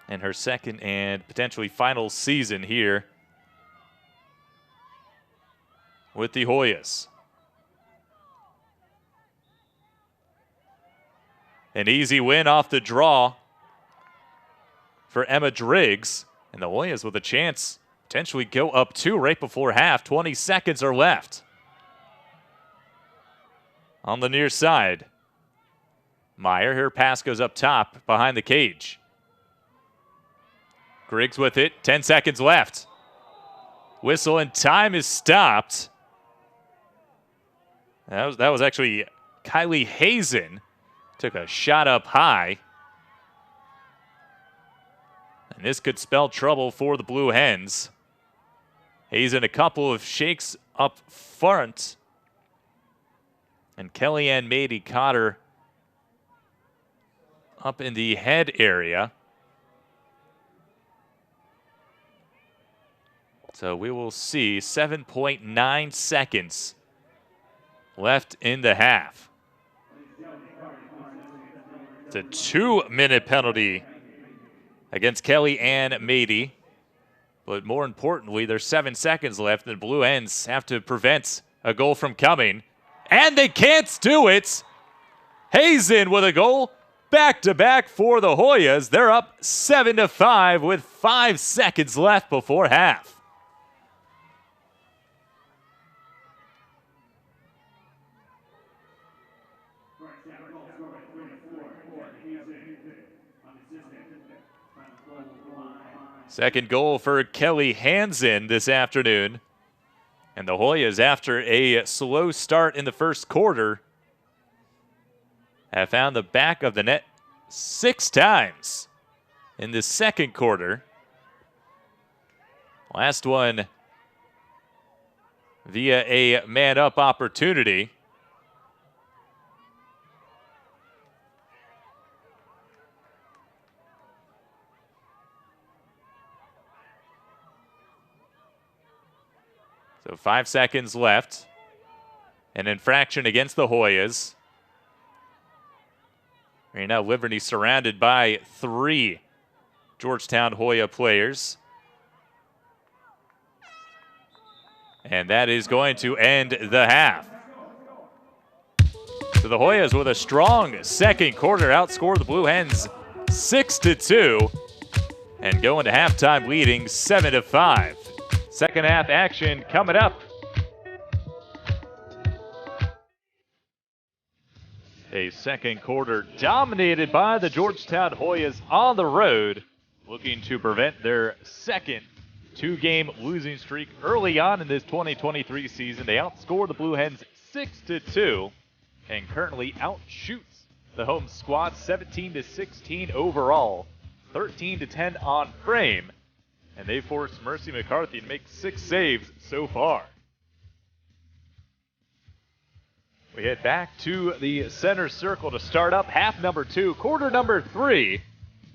And her second and potentially final season here with the Hoyas. An easy win off the draw for Emma Driggs, and the Hoyas with a chance potentially go up 2 right before half. 20 seconds are left. On the near side, Meyer, her pass goes up top behind the cage. Griggs with it, 10 seconds left. Whistle and time is stopped. That was actually Kylie Hazen. Took a shot up high. And this could spell trouble for the Blue Hens. Hazen a couple of shakes up front. And Kellyanne Mady caught her up in the head area. So we will see 7.9 seconds left in the half. It's a 2-minute penalty against Kellyanne Mady. But more importantly, there's 7 seconds left. The Blue Hens have to prevent a goal from coming. And they can't do it. Hazen with a goal. Back-to-back for the Hoyas. They're up 7-5 with 5 seconds left before half. Second goal for Kelly Hansen this afternoon. And the Hoyas, after a slow start in the first quarter, have found the back of the net 6 times in the second quarter. Last one via a man-up opportunity. So 5 seconds left. An infraction against the Hoyas. Right now, Liberty surrounded by 3 Georgetown Hoya players. And that is going to end the half. So the Hoyas with a strong second quarter outscore the Blue Hens 6-2 and go into halftime leading 7-5. Second half action coming up. A second quarter dominated by the Georgetown Hoyas on the road, looking to prevent their second 2-game losing streak early on in this 2023 season. They outscore the Blue Hens 6-2 and currently outshoots the home squad 17-16 overall, 13-10 on frame. And they forced Mercy McCarthy to make 6 saves so far. We head back to the center circle to start up half number 2, quarter number 3.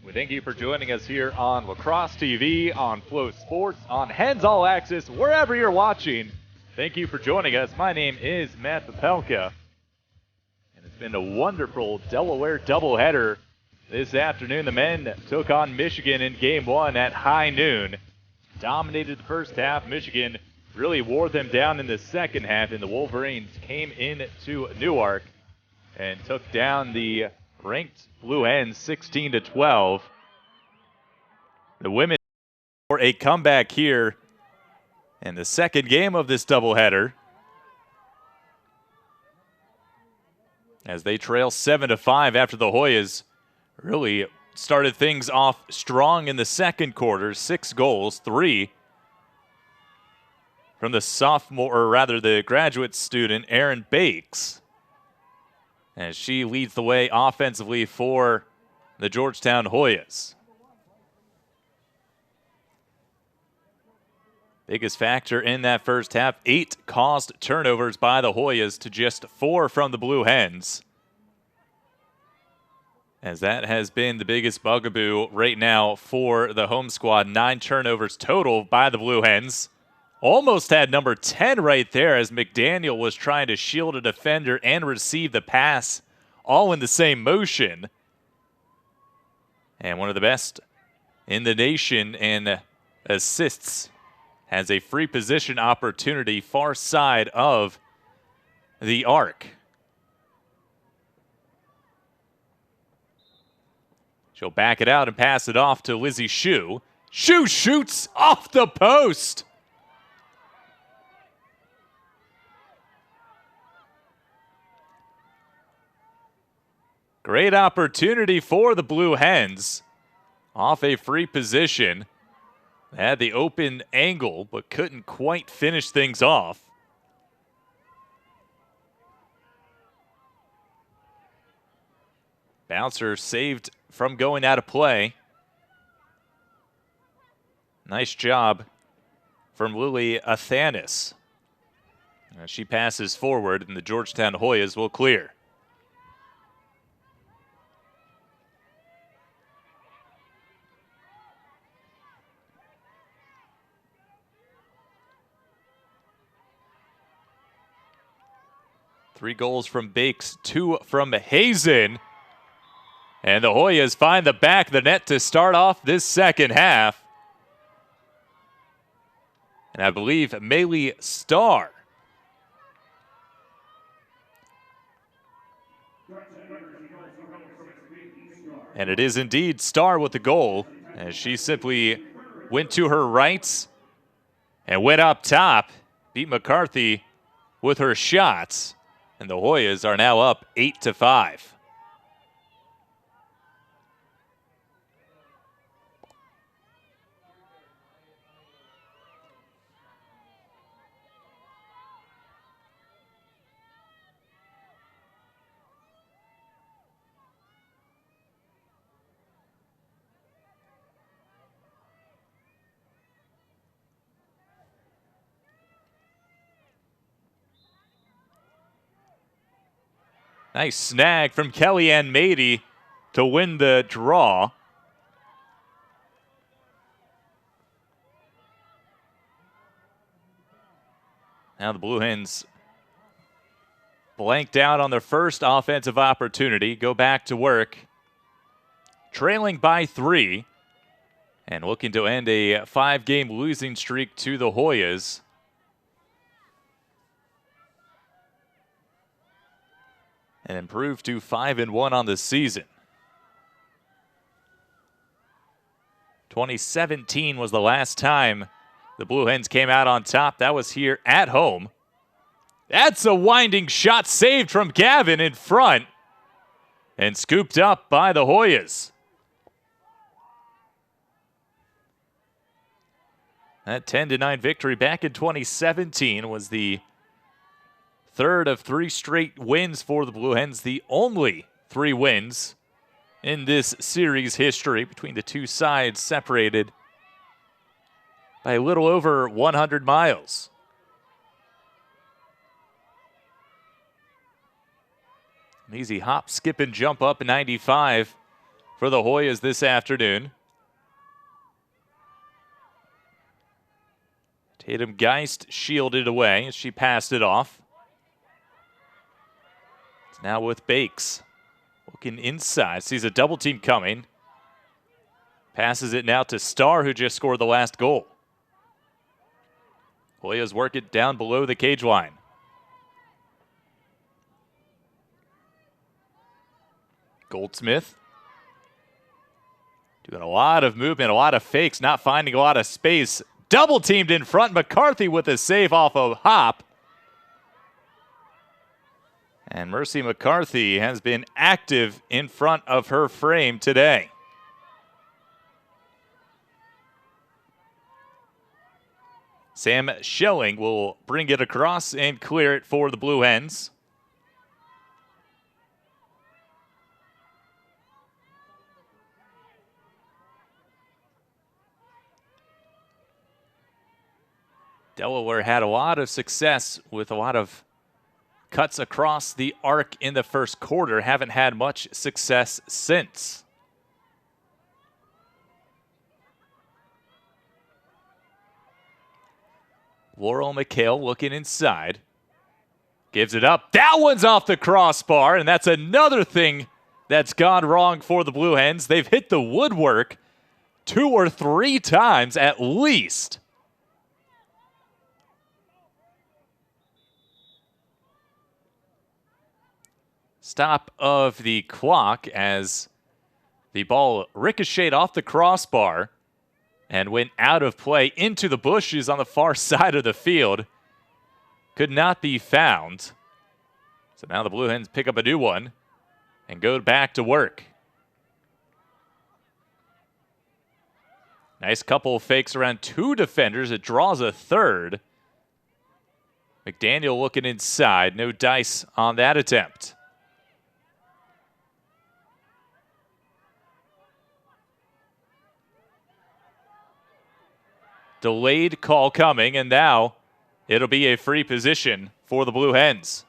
We thank you for joining us here on Lacrosse TV, on Flow Sports, on Hens All Access, wherever you're watching. Thank you for joining us. My name is Matt Popelka. And it's been a wonderful Delaware doubleheader. This afternoon, the men took on Michigan in Game 1 at high noon. Dominated the first half. Michigan really wore them down in the second half, and the Wolverines came into Newark and took down the ranked Blue Hens 16-12. The women for a comeback here in the second game of this doubleheader, as they trail 7-5 after the Hoyas really started things off strong in the second quarter. 6 goals, 3 from the sophomore, or rather the graduate student, Erin Bakes, as she leads the way offensively for the Georgetown Hoyas. Biggest factor in that first half, 8 caused turnovers by the Hoyas to just 4 from the Blue Hens, as that has been the biggest bugaboo right now for the home squad. 9 turnovers total by the Blue Hens. Almost had number 10 right there as McDaniel was trying to shield a defender and receive the pass all in the same motion. And one of the best in the nation in assists has a free position opportunity far side of the arc. She'll back it out and pass it off to Lizzie Shue. Shue shoots off the post. Great opportunity for the Blue Hens off a free position. Had the open angle, but couldn't quite finish things off. Bouncer saved from going out of play. Nice job from Lily Athanas. She passes forward, and the Georgetown Hoyas will clear. Three goals from Bakes, 2 from Hazen. And the Hoyas find the back of the net to start off this second half. And I believe Maylee Starr. And it is indeed Starr with the goal, as she simply went to her rights and went up top, beat McCarthy with her shots. And the Hoyas are now up 8-5. Nice snag from Kellyanne Mady to win the draw. Now the Blue Hens blanked out on their first offensive opportunity, go back to work, trailing by 3, and looking to end a 5-game losing streak to the Hoyas. And improved to 5-1 on the season. 2017 was the last time the Blue Hens came out on top. That was here at home. That's a winding shot saved from Gavin in front and scooped up by the Hoyas. That 10-9 victory back in 2017 was the third of 3 straight wins for the Blue Hens, the only 3 wins in this series history between the two sides, separated by a little over 100 miles. An easy hop, skip, and jump up 95 for the Hoyas this afternoon. Tatum Geist shielded away as she passed it off. Now with Bakes, looking inside, sees a double team coming. Passes it now to Starr, who just scored the last goal. Hoyas work it down below the cage line. Goldsmith doing a lot of movement, a lot of fakes, not finding a lot of space. Double teamed in front, McCarthy with a save off of Hop. And Mercy McCarthy has been active in front of her frame today. Sam Schelling will bring it across and clear it for the Blue Hens. Delaware had a lot of success with a lot of cuts across the arc in the first quarter. Haven't had much success since. Laurel McHale looking inside. Gives it up. That one's off the crossbar, and that's another thing that's gone wrong for the Blue Hens. They've hit the woodwork 2 or 3 times at least. Stop of the clock as the ball ricocheted off the crossbar and went out of play into the bushes on the far side of the field. Could not be found. So now the Blue Hens pick up a new one and go back to work. Nice couple of fakes around 2 defenders. It draws a third. McDaniel looking inside. No dice on that attempt. Delayed call coming, and now it'll be a free position for the Blue Hens.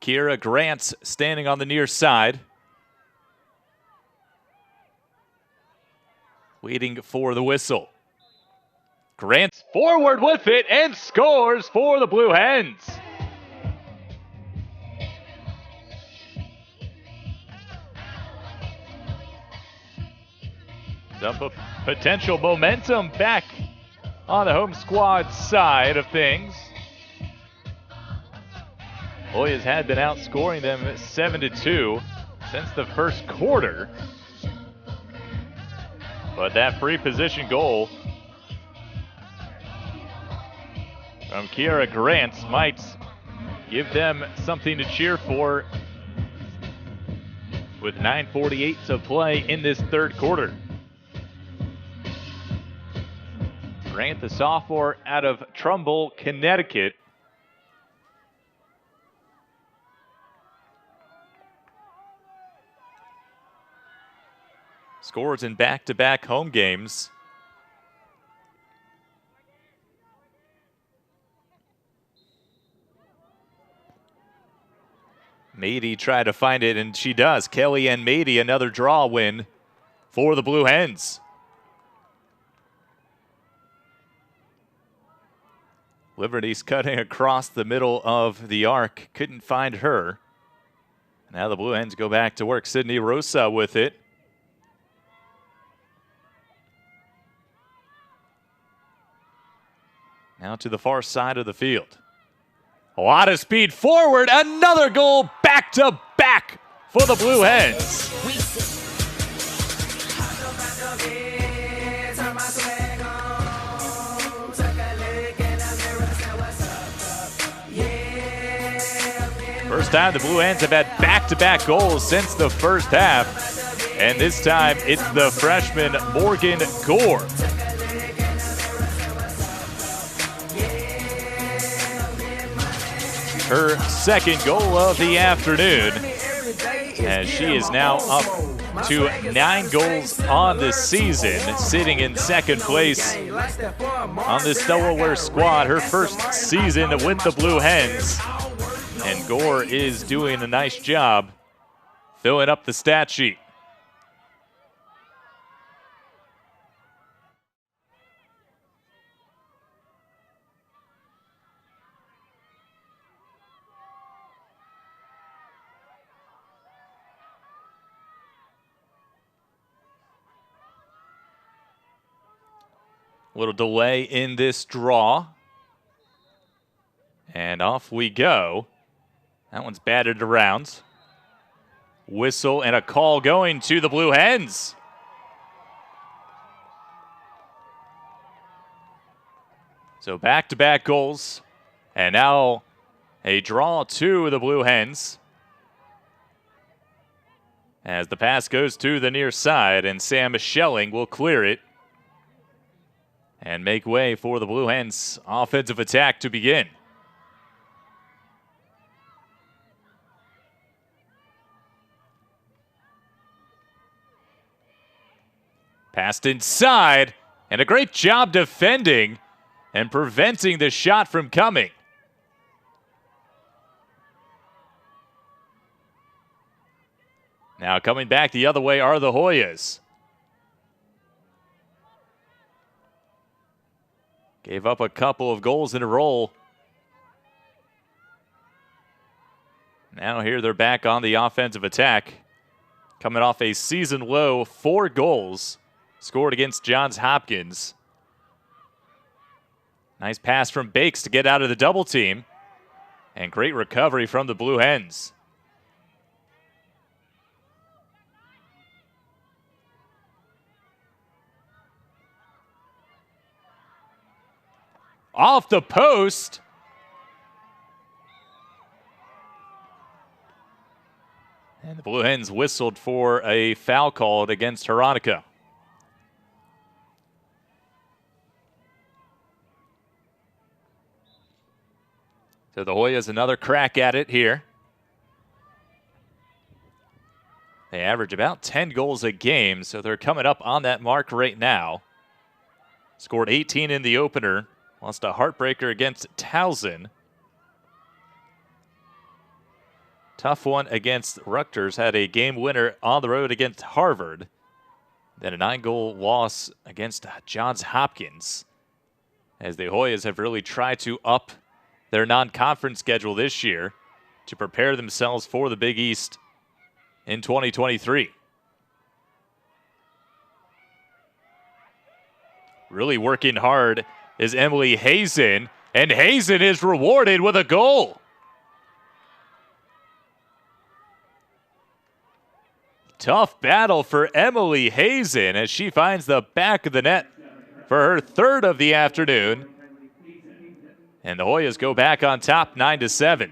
Kira Grant's standing on the near side. Waiting for the whistle. Grant's forward with it and scores for the Blue Hens. Some potential momentum back on the home squad side of things. Hoyas had been outscoring them 7-2 since the first quarter. But that free position goal from Kiara Grant might give them something to cheer for with 9:48 to play in this third quarter. Grant, the sophomore out of Trumbull, Connecticut. Scores in back-to-back home games. Mady tried to find it, and she does. Kellyanne Mady, another draw win for the Blue Hens. Liberty's cutting across the middle of the arc. Couldn't find her. Now the Blue Hens go back to work. Sydney Rosa with it. Now to the far side of the field. A lot of speed forward. Another goal back to back for the Blue Hens. First time the Blue Hens have had back-to-back goals since the first half. And this time it's the freshman Morgan Gore. Her second goal of the afternoon, as she is now up to 9 goals on the season, sitting in second place on this Delaware squad. Her first season with the Blue Hens, and Gore is doing a nice job filling up the stat sheet. Little delay in this draw. And off we go. That one's batted around. Whistle and a call going to the Blue Hens. So back-to-back goals. And now a draw to the Blue Hens. As the pass goes to the near side, and Sam Schelling will clear it and make way for the Blue Hens' offensive attack to begin. Passed inside, and a great job defending and preventing the shot from coming. Now coming back the other way are the Hoyas. Gave up a couple of goals in a row. Now here they're back on the offensive attack. Coming off a season low 4 goals scored against Johns Hopkins. Nice pass from Bakes to get out of the double team. And great recovery from the Blue Hens. off the post. And the Blue Hens whistled for a foul called against Veronica. So the Hoyas another crack at it here. They average about 10 goals a game, so they're coming up on that mark right now. Scored 18 in the opener, lost a heartbreaker against Towson. Tough one against Rutgers, had a game winner on the road against Harvard. Then a 9-goal loss against Johns Hopkins. As the Hoyas have really tried to up their non-conference schedule this year to prepare themselves for the Big East in 2023. Really working hard is Emily Hazen, and Hazen is rewarded with a goal. Tough battle for Emily Hazen as she finds the back of the net for her third of the afternoon. And the Hoyas go back on top 9-7.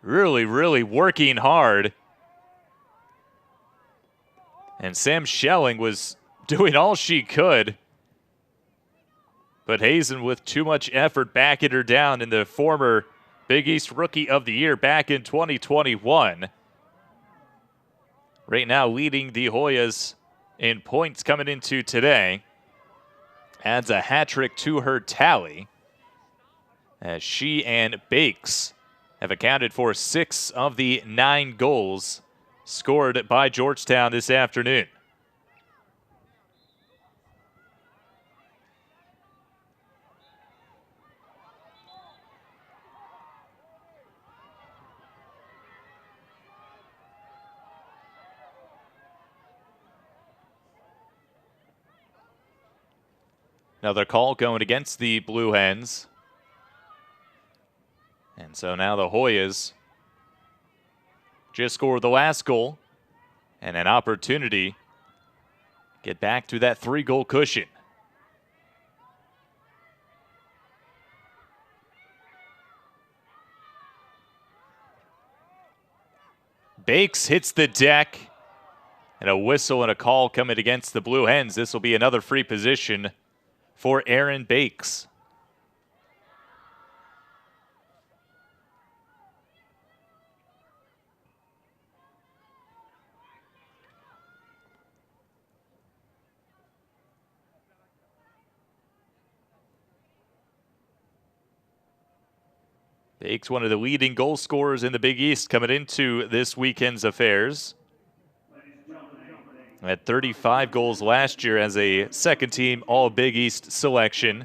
Really, really working hard. And Sam Schelling was doing all she could. But Hazen, with too much effort, backing her down in the former Big East Rookie of the Year back in 2021. Right now leading the Hoyas in points coming into today. Adds a hat trick to her tally as she and Bakes have accounted for 6 of the 9 goals scored by Georgetown this afternoon. Another call going against the Blue Hens. And so now the Hoyas just scored the last goal and an opportunity to get back to that 3-goal cushion. Bakes hits the deck, and a whistle and a call coming against the Blue Hens. This will be another free position for Aaron Bakes. Bakes, one of the leading goal scorers in the Big East coming into this weekend's affairs. Had 35 goals last year as a second-team All-Big East selection.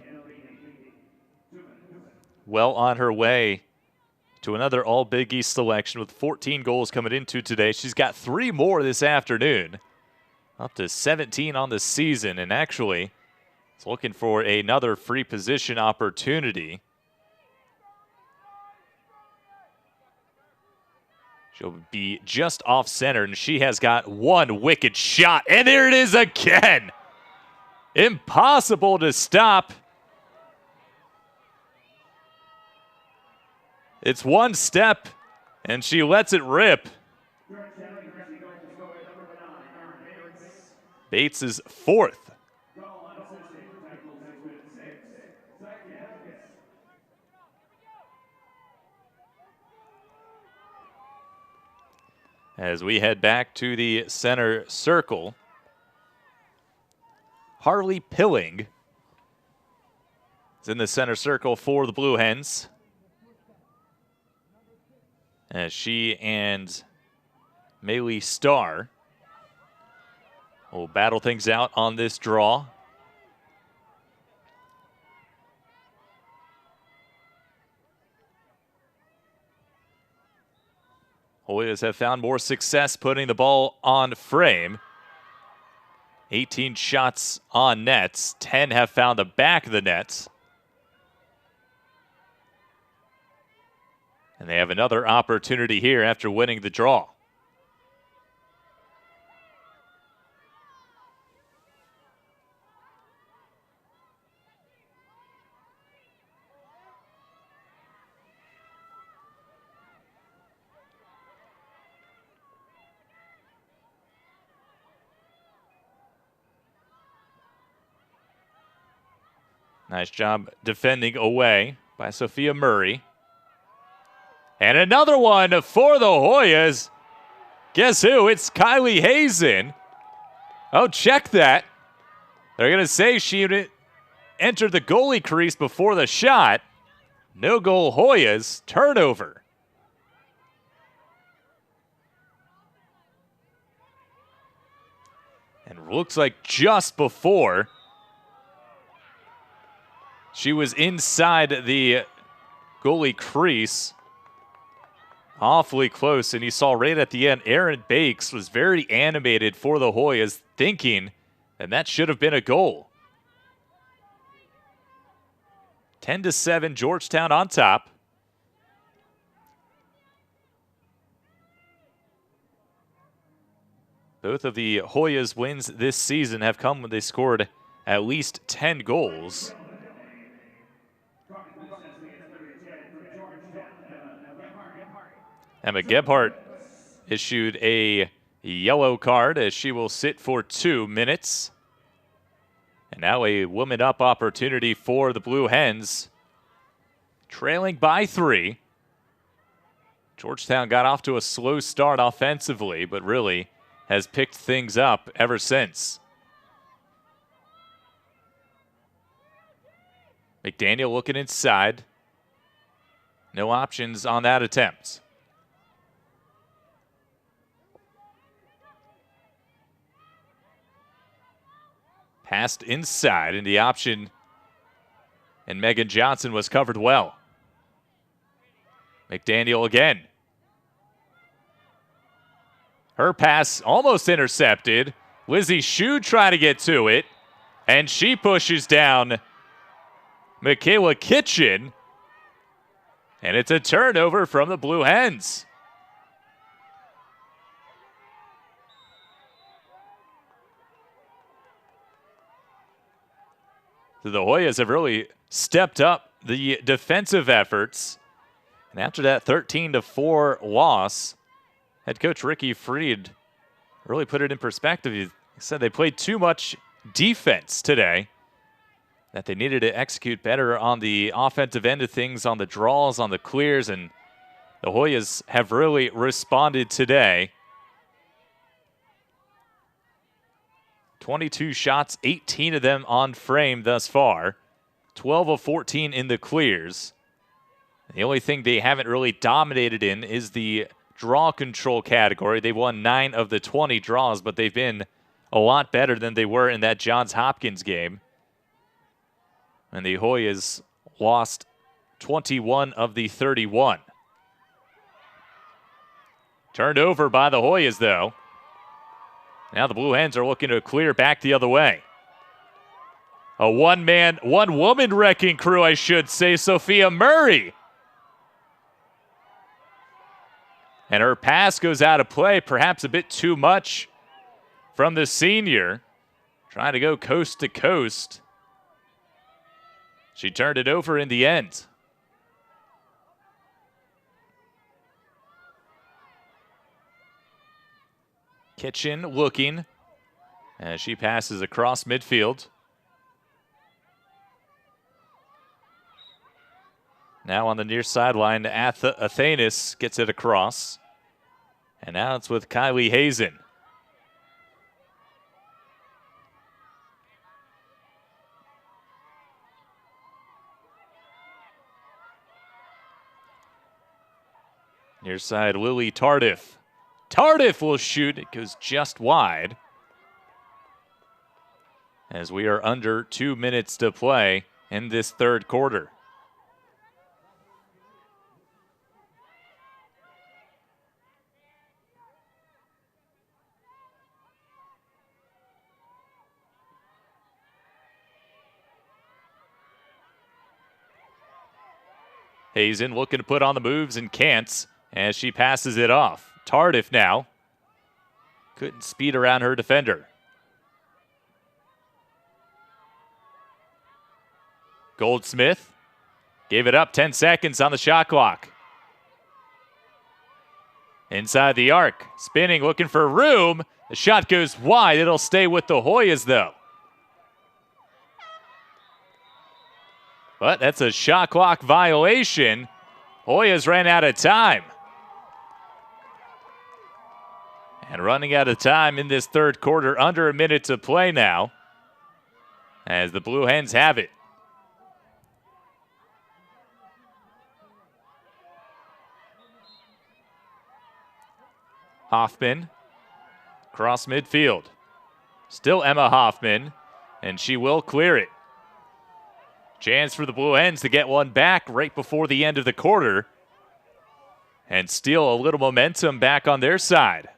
Well on her way to another All-Big East selection with 14 goals coming into today. She's got 3 more this afternoon, up to 17 on the season, and actually is looking for another free position opportunity. She'll be just off center, and she has got one wicked shot. And there it is again. Impossible to stop. It's one step, and she lets it rip. Bates' 4th. As we head back to the center circle, Harley Pilling is in the center circle for the Blue Hens, as she and Maylee Starr will battle things out on this draw. Hoyas have found more success putting the ball on frame. 18 shots on nets. 10 have found the back of the nets. And they have another opportunity here after winning the draw. Nice job defending away by Sophia Murray. And another one for the Hoyas. Guess who? It's Kylie Hazen. Oh, check that. They're going to say she entered the goalie crease before the shot. No goal Hoyas. Turnover. And looks like just before she was inside the goalie crease. Awfully close, and you saw right at the end, Aaron Bakes was very animated for the Hoyas, thinking that should have been a goal. 10-7, Georgetown on top. Both of the Hoyas' wins this season have come when they scored at least 10 goals. Emma Gebhardt issued a yellow card as she will sit for 2 minutes. And now a woman up opportunity for the Blue Hens. Trailing by 3. Georgetown got off to a slow start offensively, but really has picked things up ever since. McDaniel looking inside. No options on that attempt. Passed inside, and the option, and Megan Johnson was covered well. McDaniel again. Her pass almost intercepted. Lizzie Shue trying to get to it, and she pushes down Michaela Kitchen, and it's a turnover from the Blue Hens. The Hoyas have really stepped up the defensive efforts. And after that 13-4 loss, head coach Ricky Freed really put it in perspective. He said they played too much defense today, that they needed to execute better on the offensive end of things, on the draws, on the clears, and the Hoyas have really responded today. 22 shots, 18 of them on frame thus far. 12 of 14 in the clears. The only thing they haven't really dominated in is the draw control category. They won 9 of the 20 draws, but they've been a lot better than they were in that Johns Hopkins game. And the Hoyas lost 21 of the 31. Turned over by the Hoyas, though. Now the Blue Hens are looking to clear back the other way. A one-woman wrecking crew, I should say, Sophia Murray. And her pass goes out of play, perhaps a bit too much from the senior. Trying to go coast to coast. She turned it over in the end. Kitchen looking as she passes across midfield. Now on the near sideline, Athanas gets it across. And now it's with Kylie Hazen. Near side, Lily Tardif. Tardif will shoot. It goes just wide. As we are under 2 minutes to play in this third quarter. Hazen looking to put on the moves and can't as she passes it off. Tardif now. Couldn't speed around her defender. Goldsmith gave it up, 10 seconds on the shot clock. Inside the arc, spinning, looking for room. The shot goes wide. It'll stay with the Hoyas, though. But that's a shot clock violation. Hoyas ran out of time. And running out of time in this third quarter, under a minute to play now, as the Blue Hens have it. Hoffman, across midfield. Still Emma Hoffman, and she will clear it. Chance for the Blue Hens to get one back right before the end of the quarter and steal a little momentum back on their side.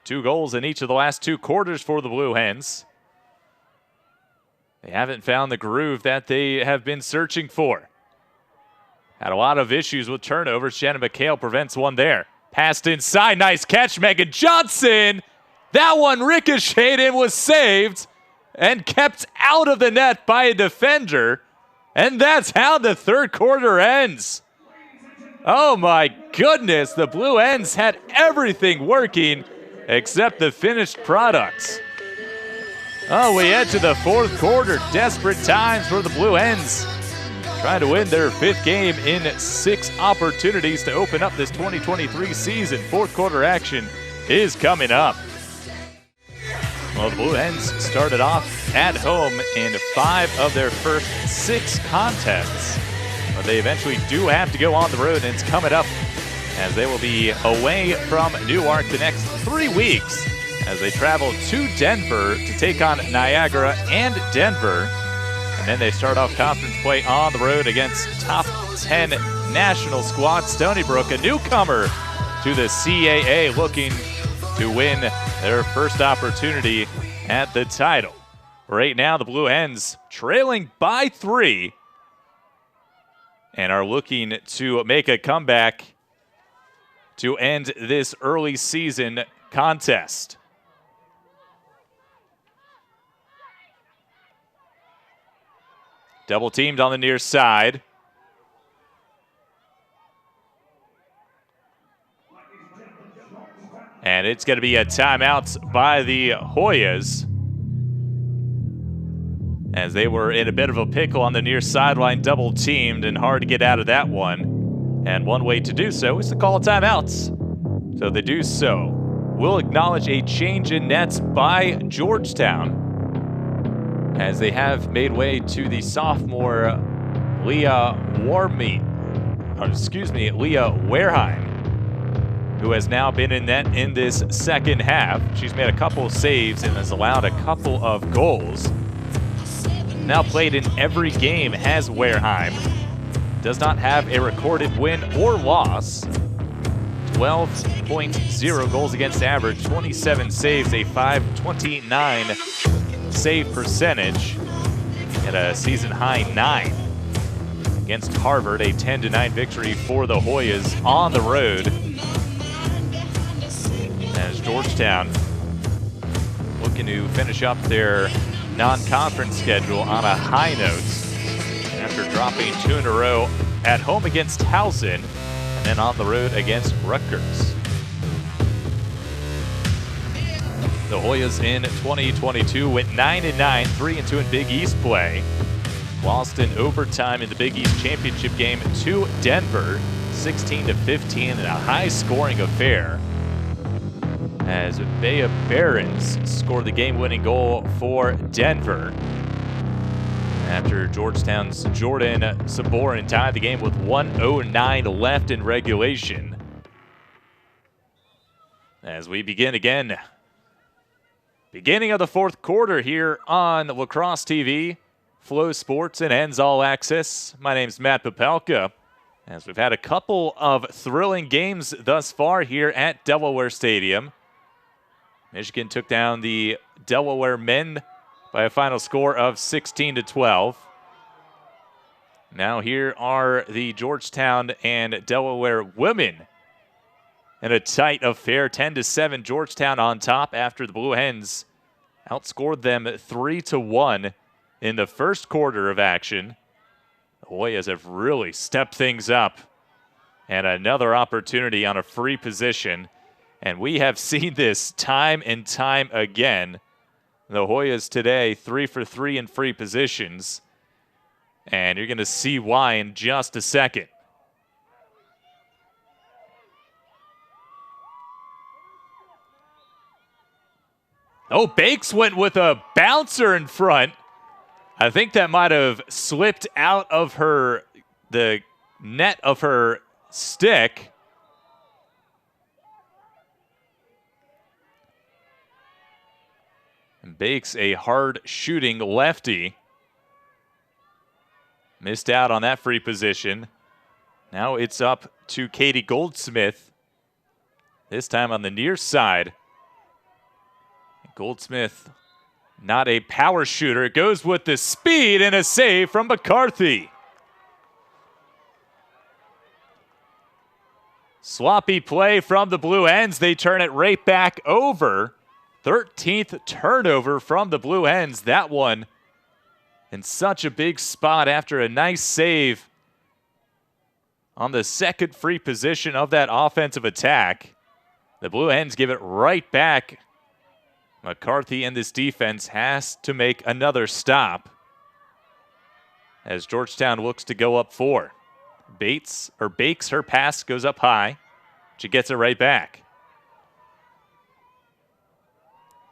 Two goals in each of the last two quarters for the Blue Hens. They haven't found the groove that they have been searching for. Had a lot of issues with turnovers. Shannon McHale prevents one there. Passed inside. Nice catch, Megan Johnson. That one ricocheted and was saved and kept out of the net by a defender. And that's how the third quarter ends. Oh my goodness, the Blue Hens had everything working except the finished products. Oh, we head to the fourth quarter. Desperate times for the Blue Hens. Trying to win their fifth game in 6 opportunities to open up this 2023 season. Fourth quarter action is coming up. Well, the Blue Hens started off at home in 5 of their first 6 contests. But they eventually do have to go on the road, and it's coming up as they will be away from Newark the next 3 weeks as they travel to Denver to take on Niagara and Denver. And then they start off conference play on the road against top 10 national squad Stony Brook, a newcomer to the CAA, looking to win their first opportunity at the title. Right now, the Blue Hens trailing by 3 and are looking to make a comeback to end this early season contest. Double teamed on the near side. And it's going to be a timeout by the Hoyas, as they were in a bit of a pickle on the near sideline, double teamed, and hard to get out of that one. And one way to do so is to call timeouts. So they do so. We'll acknowledge a change in nets by Georgetown, as they have made way to the sophomore Leah Wareheim, who has now been in net in this second half. She's made a couple of saves and has allowed a couple of goals. Now played in every game has Wareheim. Does not have a recorded win or loss. 12.0 goals against average, 27 saves, a .529 save percentage, and a season high 9 against Harvard. A 10-9 victory for the Hoyas on the road, as Georgetown looking to finish up their non-conference schedule on a high note after dropping 2 in a row at home against Towson and then on the road against Rutgers. The Hoyas in 2022 went 9-9, 3-2 in Big East play. Lost in overtime in the Big East Championship game to Denver, 16-15 in a high-scoring affair, as Bea Behrens scored the game-winning goal for Denver after Georgetown's Jordan Saborin tied the game with 1:09 left in regulation. As we begin again, beginning of the fourth quarter here on Lacrosse TV, Flow Sports, and Ends All Access. My name's Matt Popelka, as we've had a couple of thrilling games thus far here at Delaware Stadium. Michigan took down the Delaware men by a final score of 16-12. Now here are the Georgetown and Delaware women in a tight affair, 10-7. Georgetown on top after the Blue Hens outscored them 3-1 in the first quarter of action. The Hoyas have really stepped things up, and another opportunity on a free position. And we have seen this time and time again. The Hoyas today 3 for 3 in free positions. And you're going to see why in just a second. Oh, Bakes went with a bouncer in front. I think that might have slipped out of the net of her stick. And Bakes, a hard-shooting lefty, missed out on that free position. Now it's up to Katie Goldsmith, this time on the near side. Goldsmith, not a power shooter, goes with the speed and a save from McCarthy. Sloppy play from the Blue Hens. They turn it right back over. 13th turnover from the Blue Hens. That one in such a big spot after a nice save on the second free position of that offensive attack. The Blue Hens give it right back. McCarthy and this defense has to make another stop as Georgetown looks to go up 4. Bakes, her pass goes up high. She gets it right back.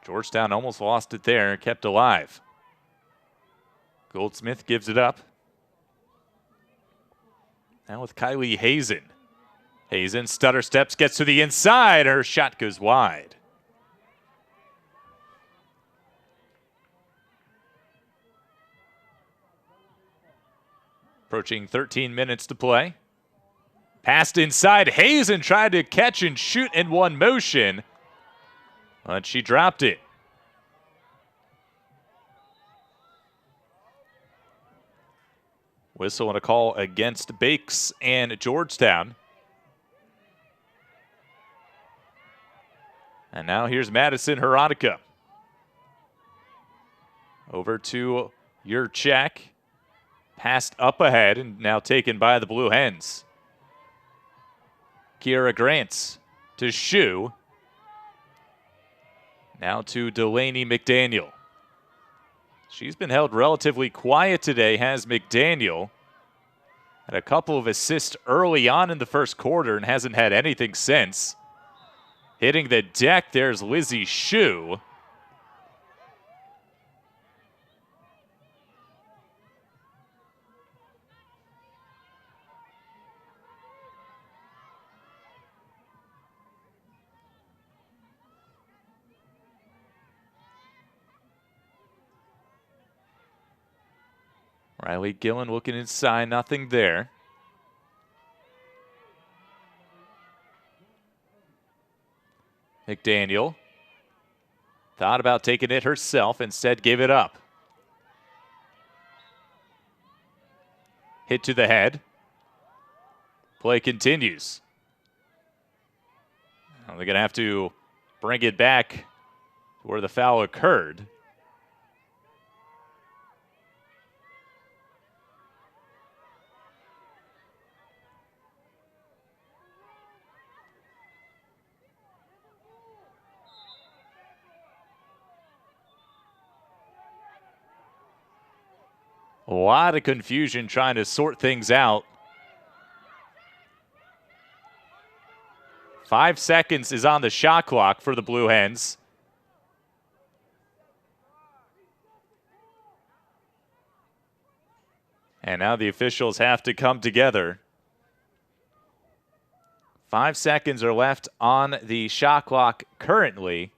Georgetown almost lost it there, kept alive. Goldsmith gives it up. Now with Kylie Hazen. Hazen stutter steps, gets to the inside. Her shot goes wide. Approaching 13 minutes to play. Passed inside. Hazen tried to catch and shoot in one motion, but she dropped it. Whistle and a call against Bakes and Georgetown. And now here's Madison Hronika. Over to Yurchak. Passed up ahead and now taken by the Blue Hens. Kiera Grants to Shu. Now to Delaney McDaniel. She's been held relatively quiet today, has McDaniel. Had a couple of assists early on in the first quarter and hasn't had anything since. Hitting the deck, there's Lizzie Shu. Riley Gillen looking inside, nothing there. McDaniel thought about taking it herself, instead gave it up. Hit to the head. Play continues. Now they're going to have to bring it back to where the foul occurred. A lot of confusion trying to sort things out. 5 seconds is on the shot clock for the Blue Hens. And now the officials have to come together. 5 seconds are left on the shot clock currently.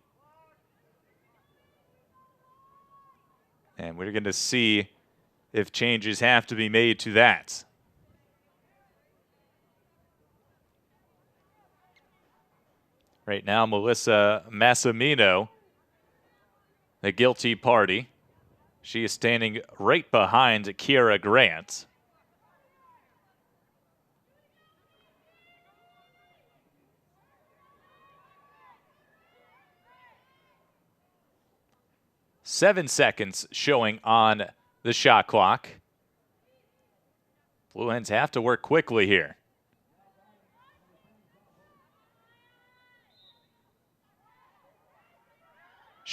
And we're going to see if changes have to be made to that. Right now, Melissa Massimino, the guilty party. She is standing right behind Kiera Grant. Seven seconds showing on the shot clock. Blue Hens have to work quickly here.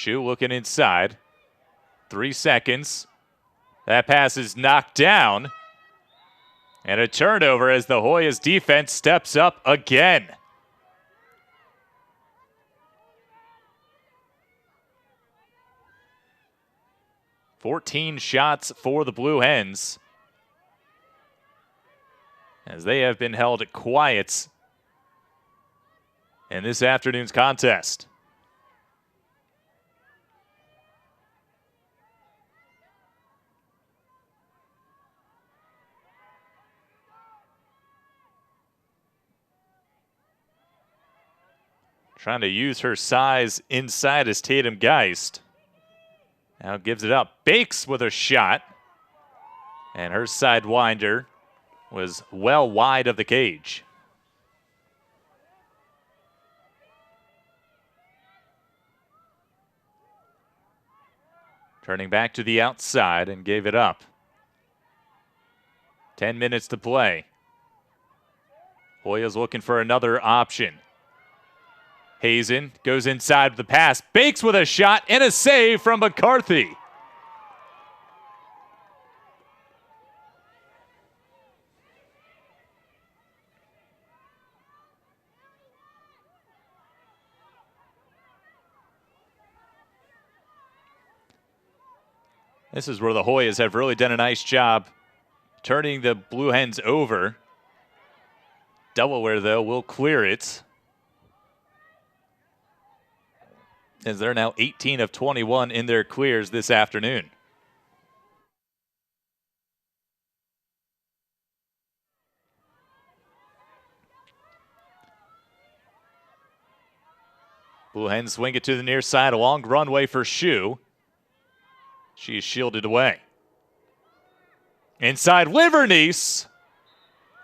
Shu looking inside. 3 seconds. That pass is knocked down. And a turnover as the Hoyas defense steps up again. "14 shots for the Blue Hens, as they have been held quiet in this afternoon's contest. Trying to use her size inside as Tatum Geist. Now gives it up. Bakes with a shot. And her sidewinder was well wide of the cage. Turning back to the outside and gave it up. 10 minutes to play. Hoyas looking for another option. Hazen goes inside with the pass. Bakes with a shot and a save from McCarthy. This is where the Hoyas have really done a nice job turning the Blue Hens over. Delaware, though, will clear it, as they're now 18 of 21 in their clears this afternoon. Blue Hens swing it to the near side, a long runway for Shu. She's shielded away. Inside Livernice.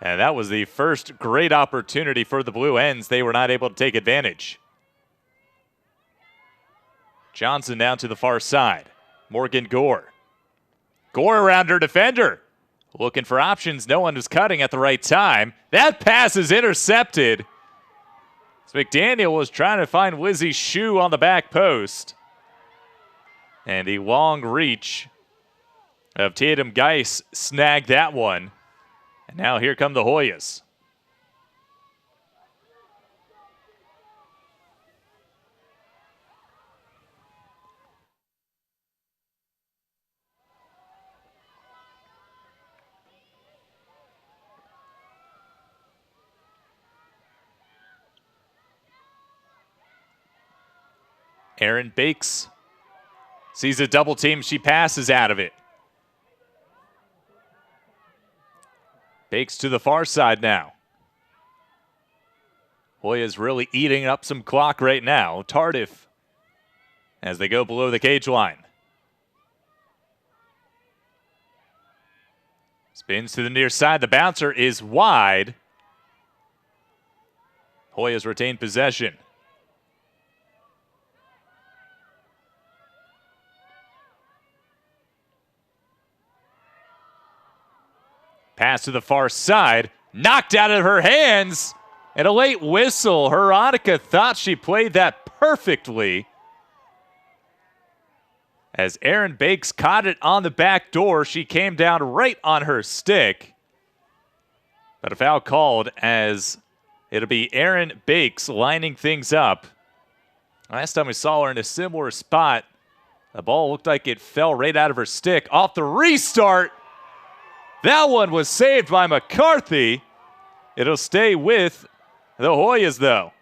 And that was the first great opportunity for the Blue Hens. They were not able to take advantage. Johnson down to the far side. Morgan Gore. Gore around her defender. Looking for options. No one was cutting at the right time. That pass is intercepted. So McDaniel was trying to find Lizzie Shu on the back post. And the long reach of Tatum Geist snagged that one. And now here come the Hoyas. Aaron Bakes sees a double team. She passes out of it. Bakes to the far side now. Hoyas really eating up some clock right now. Tardif as they go below the cage line. Spins to the near side. The bouncer is wide. Hoyas retain possession. Pass to the far side, knocked out of her hands, and a late whistle. Veronica thought she played that perfectly, as Aaron Bakes caught it on the back door. She came down right on her stick, but a foul called, as it'll be Aaron Bakes lining things up. Last time we saw her in a similar spot, the ball looked like it fell right out of her stick. Off the restart. That one was saved by McCarthy. It'll stay with the Hoyas, though.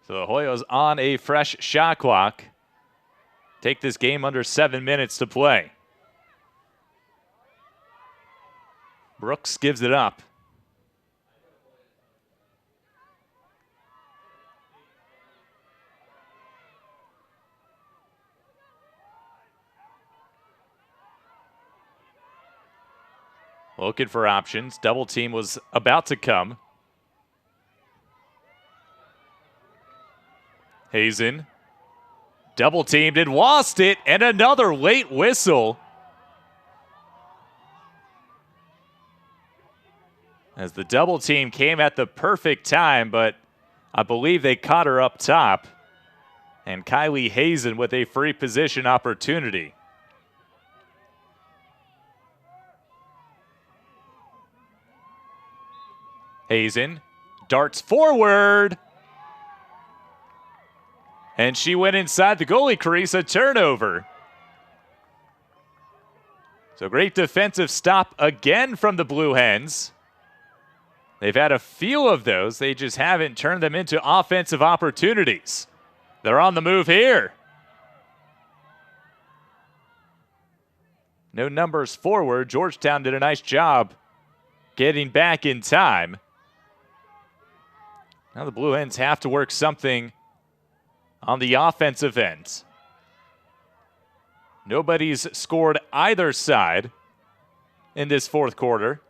So the Hoyas on a fresh shot clock. Take this game under 7 minutes to play. Brooks gives it up. Looking for options. Double team was about to come. Hazen Double teamed and lost it, and another late whistle. As the double team came at the perfect time, but I believe they caught her up top. And Kylie Hazen with a free position opportunity. Hazen darts forward. And she went inside the goalie crease, a turnover. So great defensive stop again from the Blue Hens. They've had a few of those. They just haven't turned them into offensive opportunities. They're on the move here. No numbers forward. Georgetown did a nice job getting back in time. Now the Blue Hens have to work something on the offensive end. Nobody's scored either side in this fourth quarter.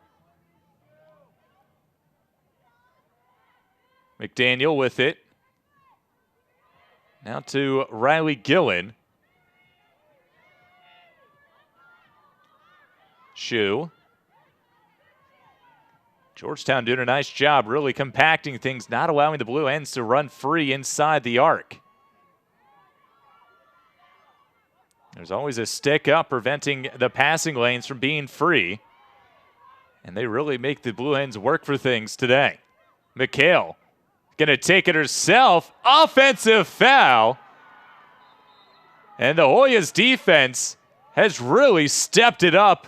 McDaniel with it. Now to Riley Gillen. Shu. Georgetown doing a nice job really compacting things, not allowing the Blue Hens to run free inside the arc. There's always a stick up preventing the passing lanes from being free. And they really make the Blue Hens work for things today. McHale going to take it herself. Offensive foul. And the Hoyas defense has really stepped it up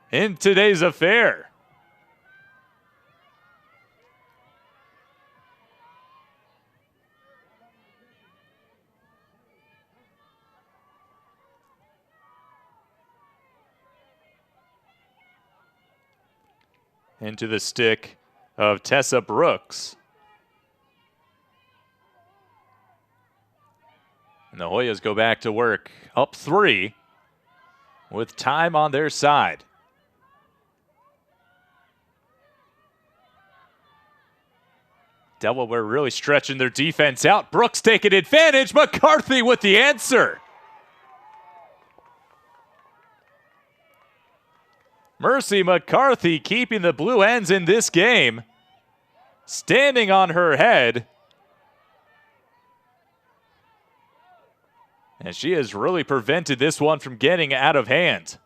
in today's affair. Into the stick of Tessa Brooks. And the Hoyas go back to work, up 3 with time on their side. Delaware really stretching their defense out. Brooks taking advantage. McCarthy with the answer. Mercy McCarthy keeping the Blue Hens in this game. Standing on her head. And she has really prevented this one from getting out of hand.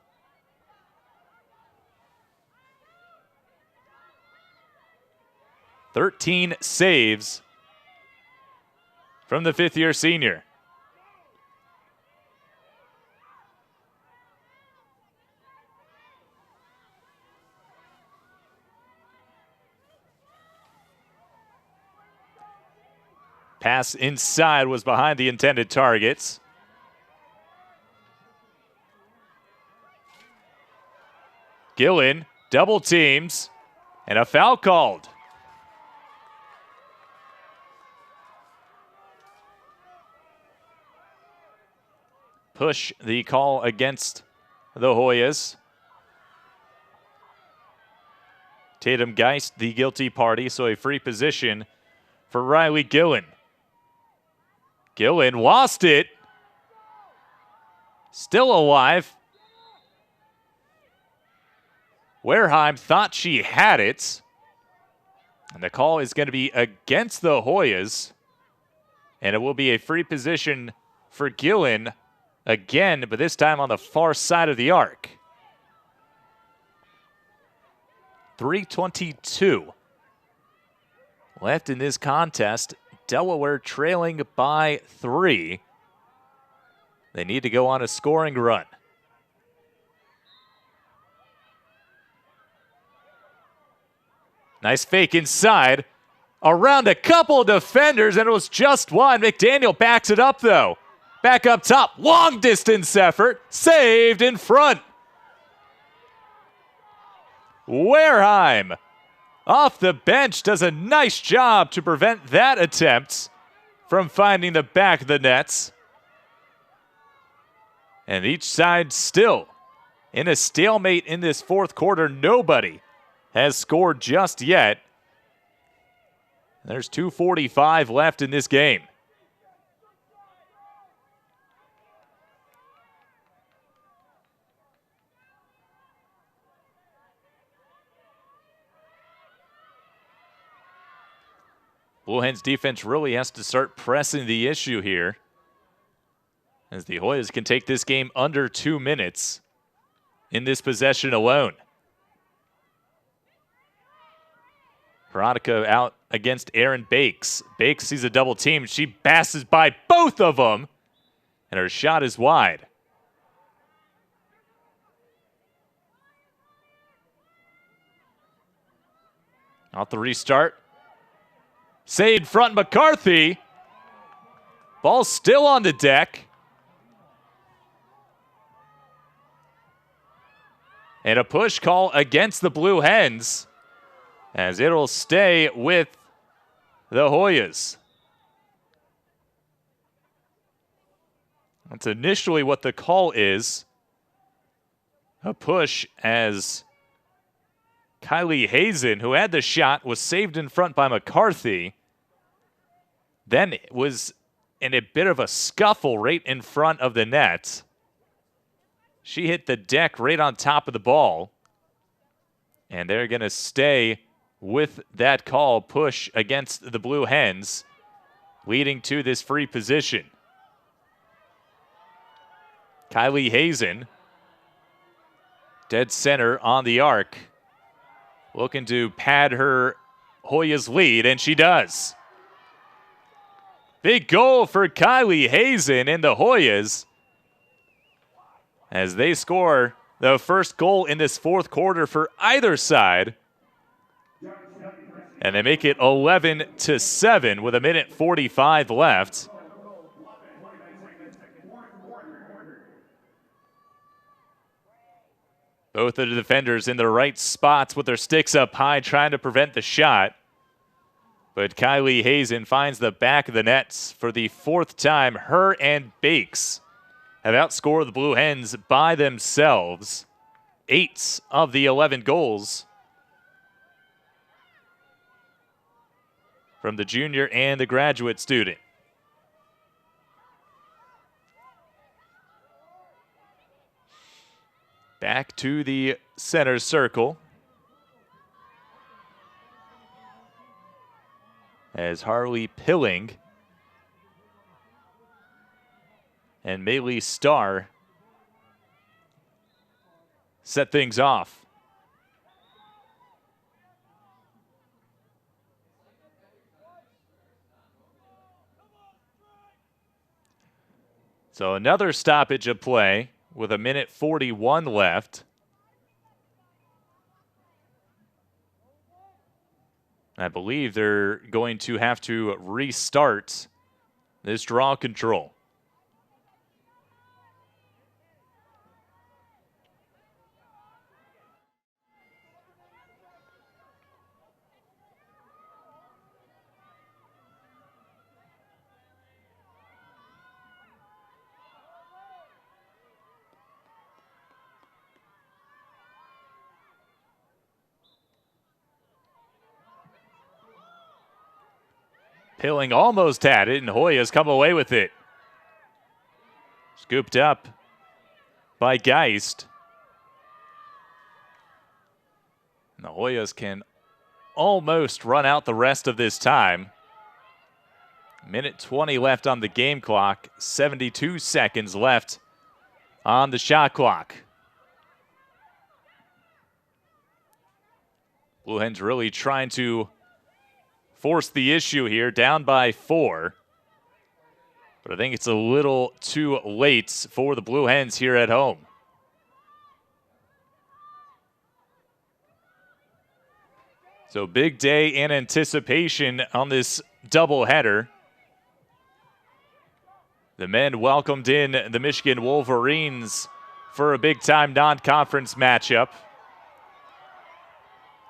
"13 saves from the fifth-year senior. Pass inside was behind the intended targets. Gillen double teams and a foul called. Push the call against the Hoyas. Tatum Geist, the guilty party, so a free position for Riley Gillen. Gillen lost it. Still alive. Wareheim thought she had it. And the call is going to be against the Hoyas. And it will be a free position for Gillen again, but this time on the far side of the arc. 3:22 left in this contest. Delaware trailing by 3. They need to go on a scoring run. Nice fake inside. Around a couple defenders, and it was just one. McDaniel backs it up, though. Back up top. Long distance effort. Saved in front. Wareheim off the bench does a nice job to prevent that attempt from finding the back of the nets. And each side still in a stalemate in this fourth quarter. Nobody has scored just yet. There's 2:45 left in this game. Blue Hens defense really has to start pressing the issue here, as the Hoyas can take this game under 2 minutes in this possession alone. Veronica out against Erin Bakes. Bakes sees a double team. She passes by both of them, and her shot is wide. Off the restart. Say in front, McCarthy. Ball still on the deck. And a push call against the Blue Hens, as it'll stay with the Hoyas. That's initially what the call is. A push, as Kylie Hazen, who had the shot, was saved in front by McCarthy. Then was in a bit of a scuffle right in front of the net. She hit the deck right on top of the ball. And they're going to stay with that call, push against the Blue Hens, leading to this free position. Kylie Hazen, dead center on the arc, looking to pad her Hoyas lead, and she does. Big goal for Kylie Hazen and the Hoyas, as they score the first goal in this fourth quarter for either side. And they make it 11-7 with 1:45 left. Both of the defenders in the right spots with their sticks up high, trying to prevent the shot. But Kylie Hazen finds the back of the nets for the fourth time. Her and Bakes have outscored the Blue Hens by themselves. 8 of the 11 goals from the junior and the graduate student. Back to the center circle, as Harley Pilling and Maylee Starr set things off. So another stoppage of play with 1:41 left. I believe they're going to have to restart this draw control. Pilling almost had it, and Hoyas come away with it. Scooped up by Geist. And the Hoyas can almost run out the rest of this time. 1:20 left on the game clock. 72 seconds left on the shot clock. Blue Hens really trying to force the issue here, down by 4. But I think it's a little too late for the Blue Hens here at home. So big day in anticipation on this doubleheader. The men welcomed in the Michigan Wolverines for a big-time non-conference matchup.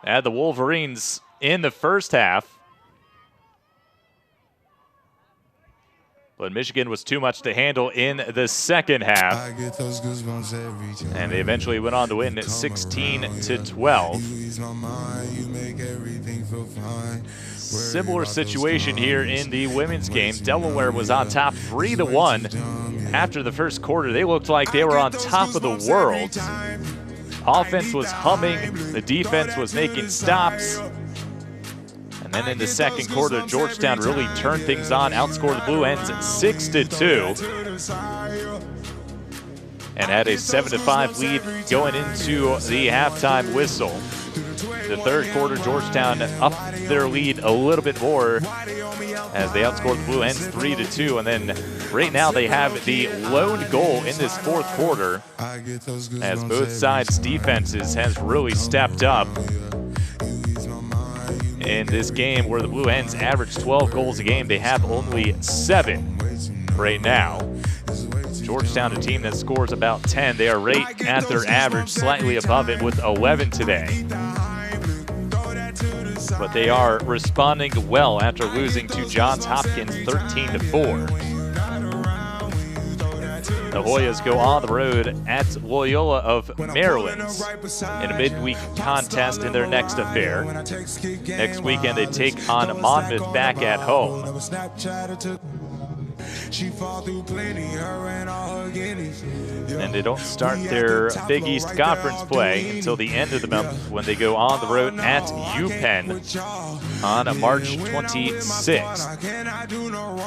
Had the Wolverines in the first half, but Michigan was too much to handle in the second half. And they eventually went on to win 16-12. Similar situation here in the women's game. Delaware was on top 3-1 after the first quarter. They looked like they were on top of the world. Offense was humming. The defense was making stops. And And then in the second quarter, Georgetown really turned things on, outscored the Blue Hens 6-2. And had a 7-5 lead going into the halftime whistle. The third quarter, Georgetown upped their lead a little bit more as they outscored the Blue Hens 3-2. And then right now they have the lone goal in this fourth quarter as both sides' defenses has really stepped up in this game where the Blue Hens average 12 goals a game. They have only 7 right now. Georgetown, a team that scores about 10. They are right at their average, slightly above it with 11 today. But they are responding well after losing to Johns Hopkins 13-4. The Hoyas go on the road at Loyola of Maryland in a midweek contest in their next affair. Next weekend they take on Monmouth back at home. And they don't start their Big East Conference play until the end of the month when they go on the road at UPenn on March 26th.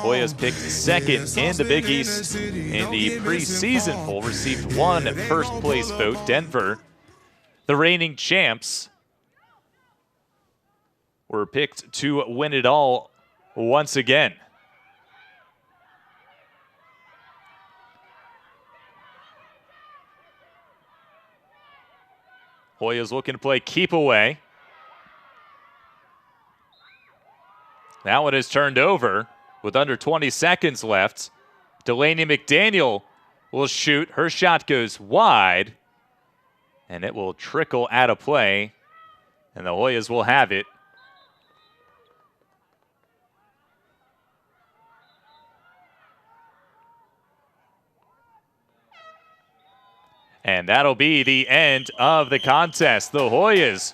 Hoyas picked second in the Big East in the preseason poll, received one first place vote. Denver, the reigning champs, were picked to win it all once again. Hoyas looking to play keep away. That one is turned over with under 20 seconds left. Delaney McDaniel will shoot. Her shot goes wide, and it will trickle out of play, and the Hoyas will have it. And that'll be the end of the contest. The Hoyas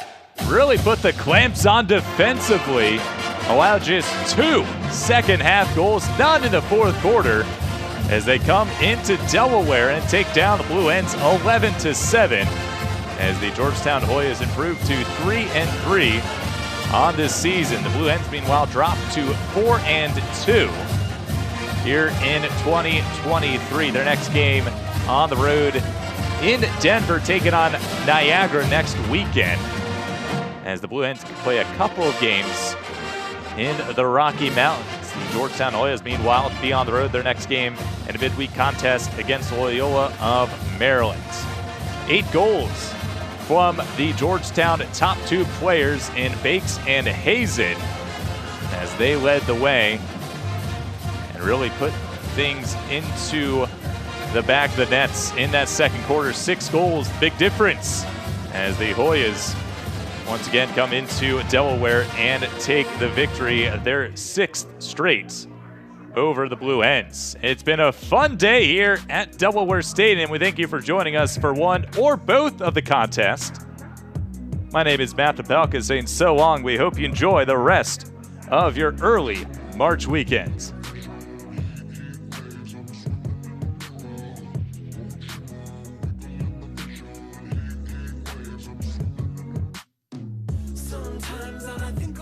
really put the clamps on defensively, allowed just 2 second-half goals, none in the fourth quarter, as they come into Delaware and take down the Blue Hens 11-7, as the Georgetown Hoyas improve to 3-3 on this season. The Blue Hens, meanwhile, drop to 4-2 here in 2023. Their next game on the road in Denver, taking on Niagara next weekend, as the Blue Hens can play a couple of games in the Rocky Mountains. The Georgetown Hoyas, meanwhile, to be on the road their next game in a midweek contest against Loyola of Maryland. 8 goals from the Georgetown top 2 players in Bakes and Hazen, as they led the way and really put things into the back of the nets in that second quarter. 6 goals, big difference, as the Hoyas once again come into Delaware and take the victory, their 6th straight over the Blue Hens. It's been a fun day here at Delaware Stadium. We thank you for joining us for one or both of the contests. My name is Matt Popelka, saying so long. We hope you enjoy the rest of your early March weekends. Sometimes all I think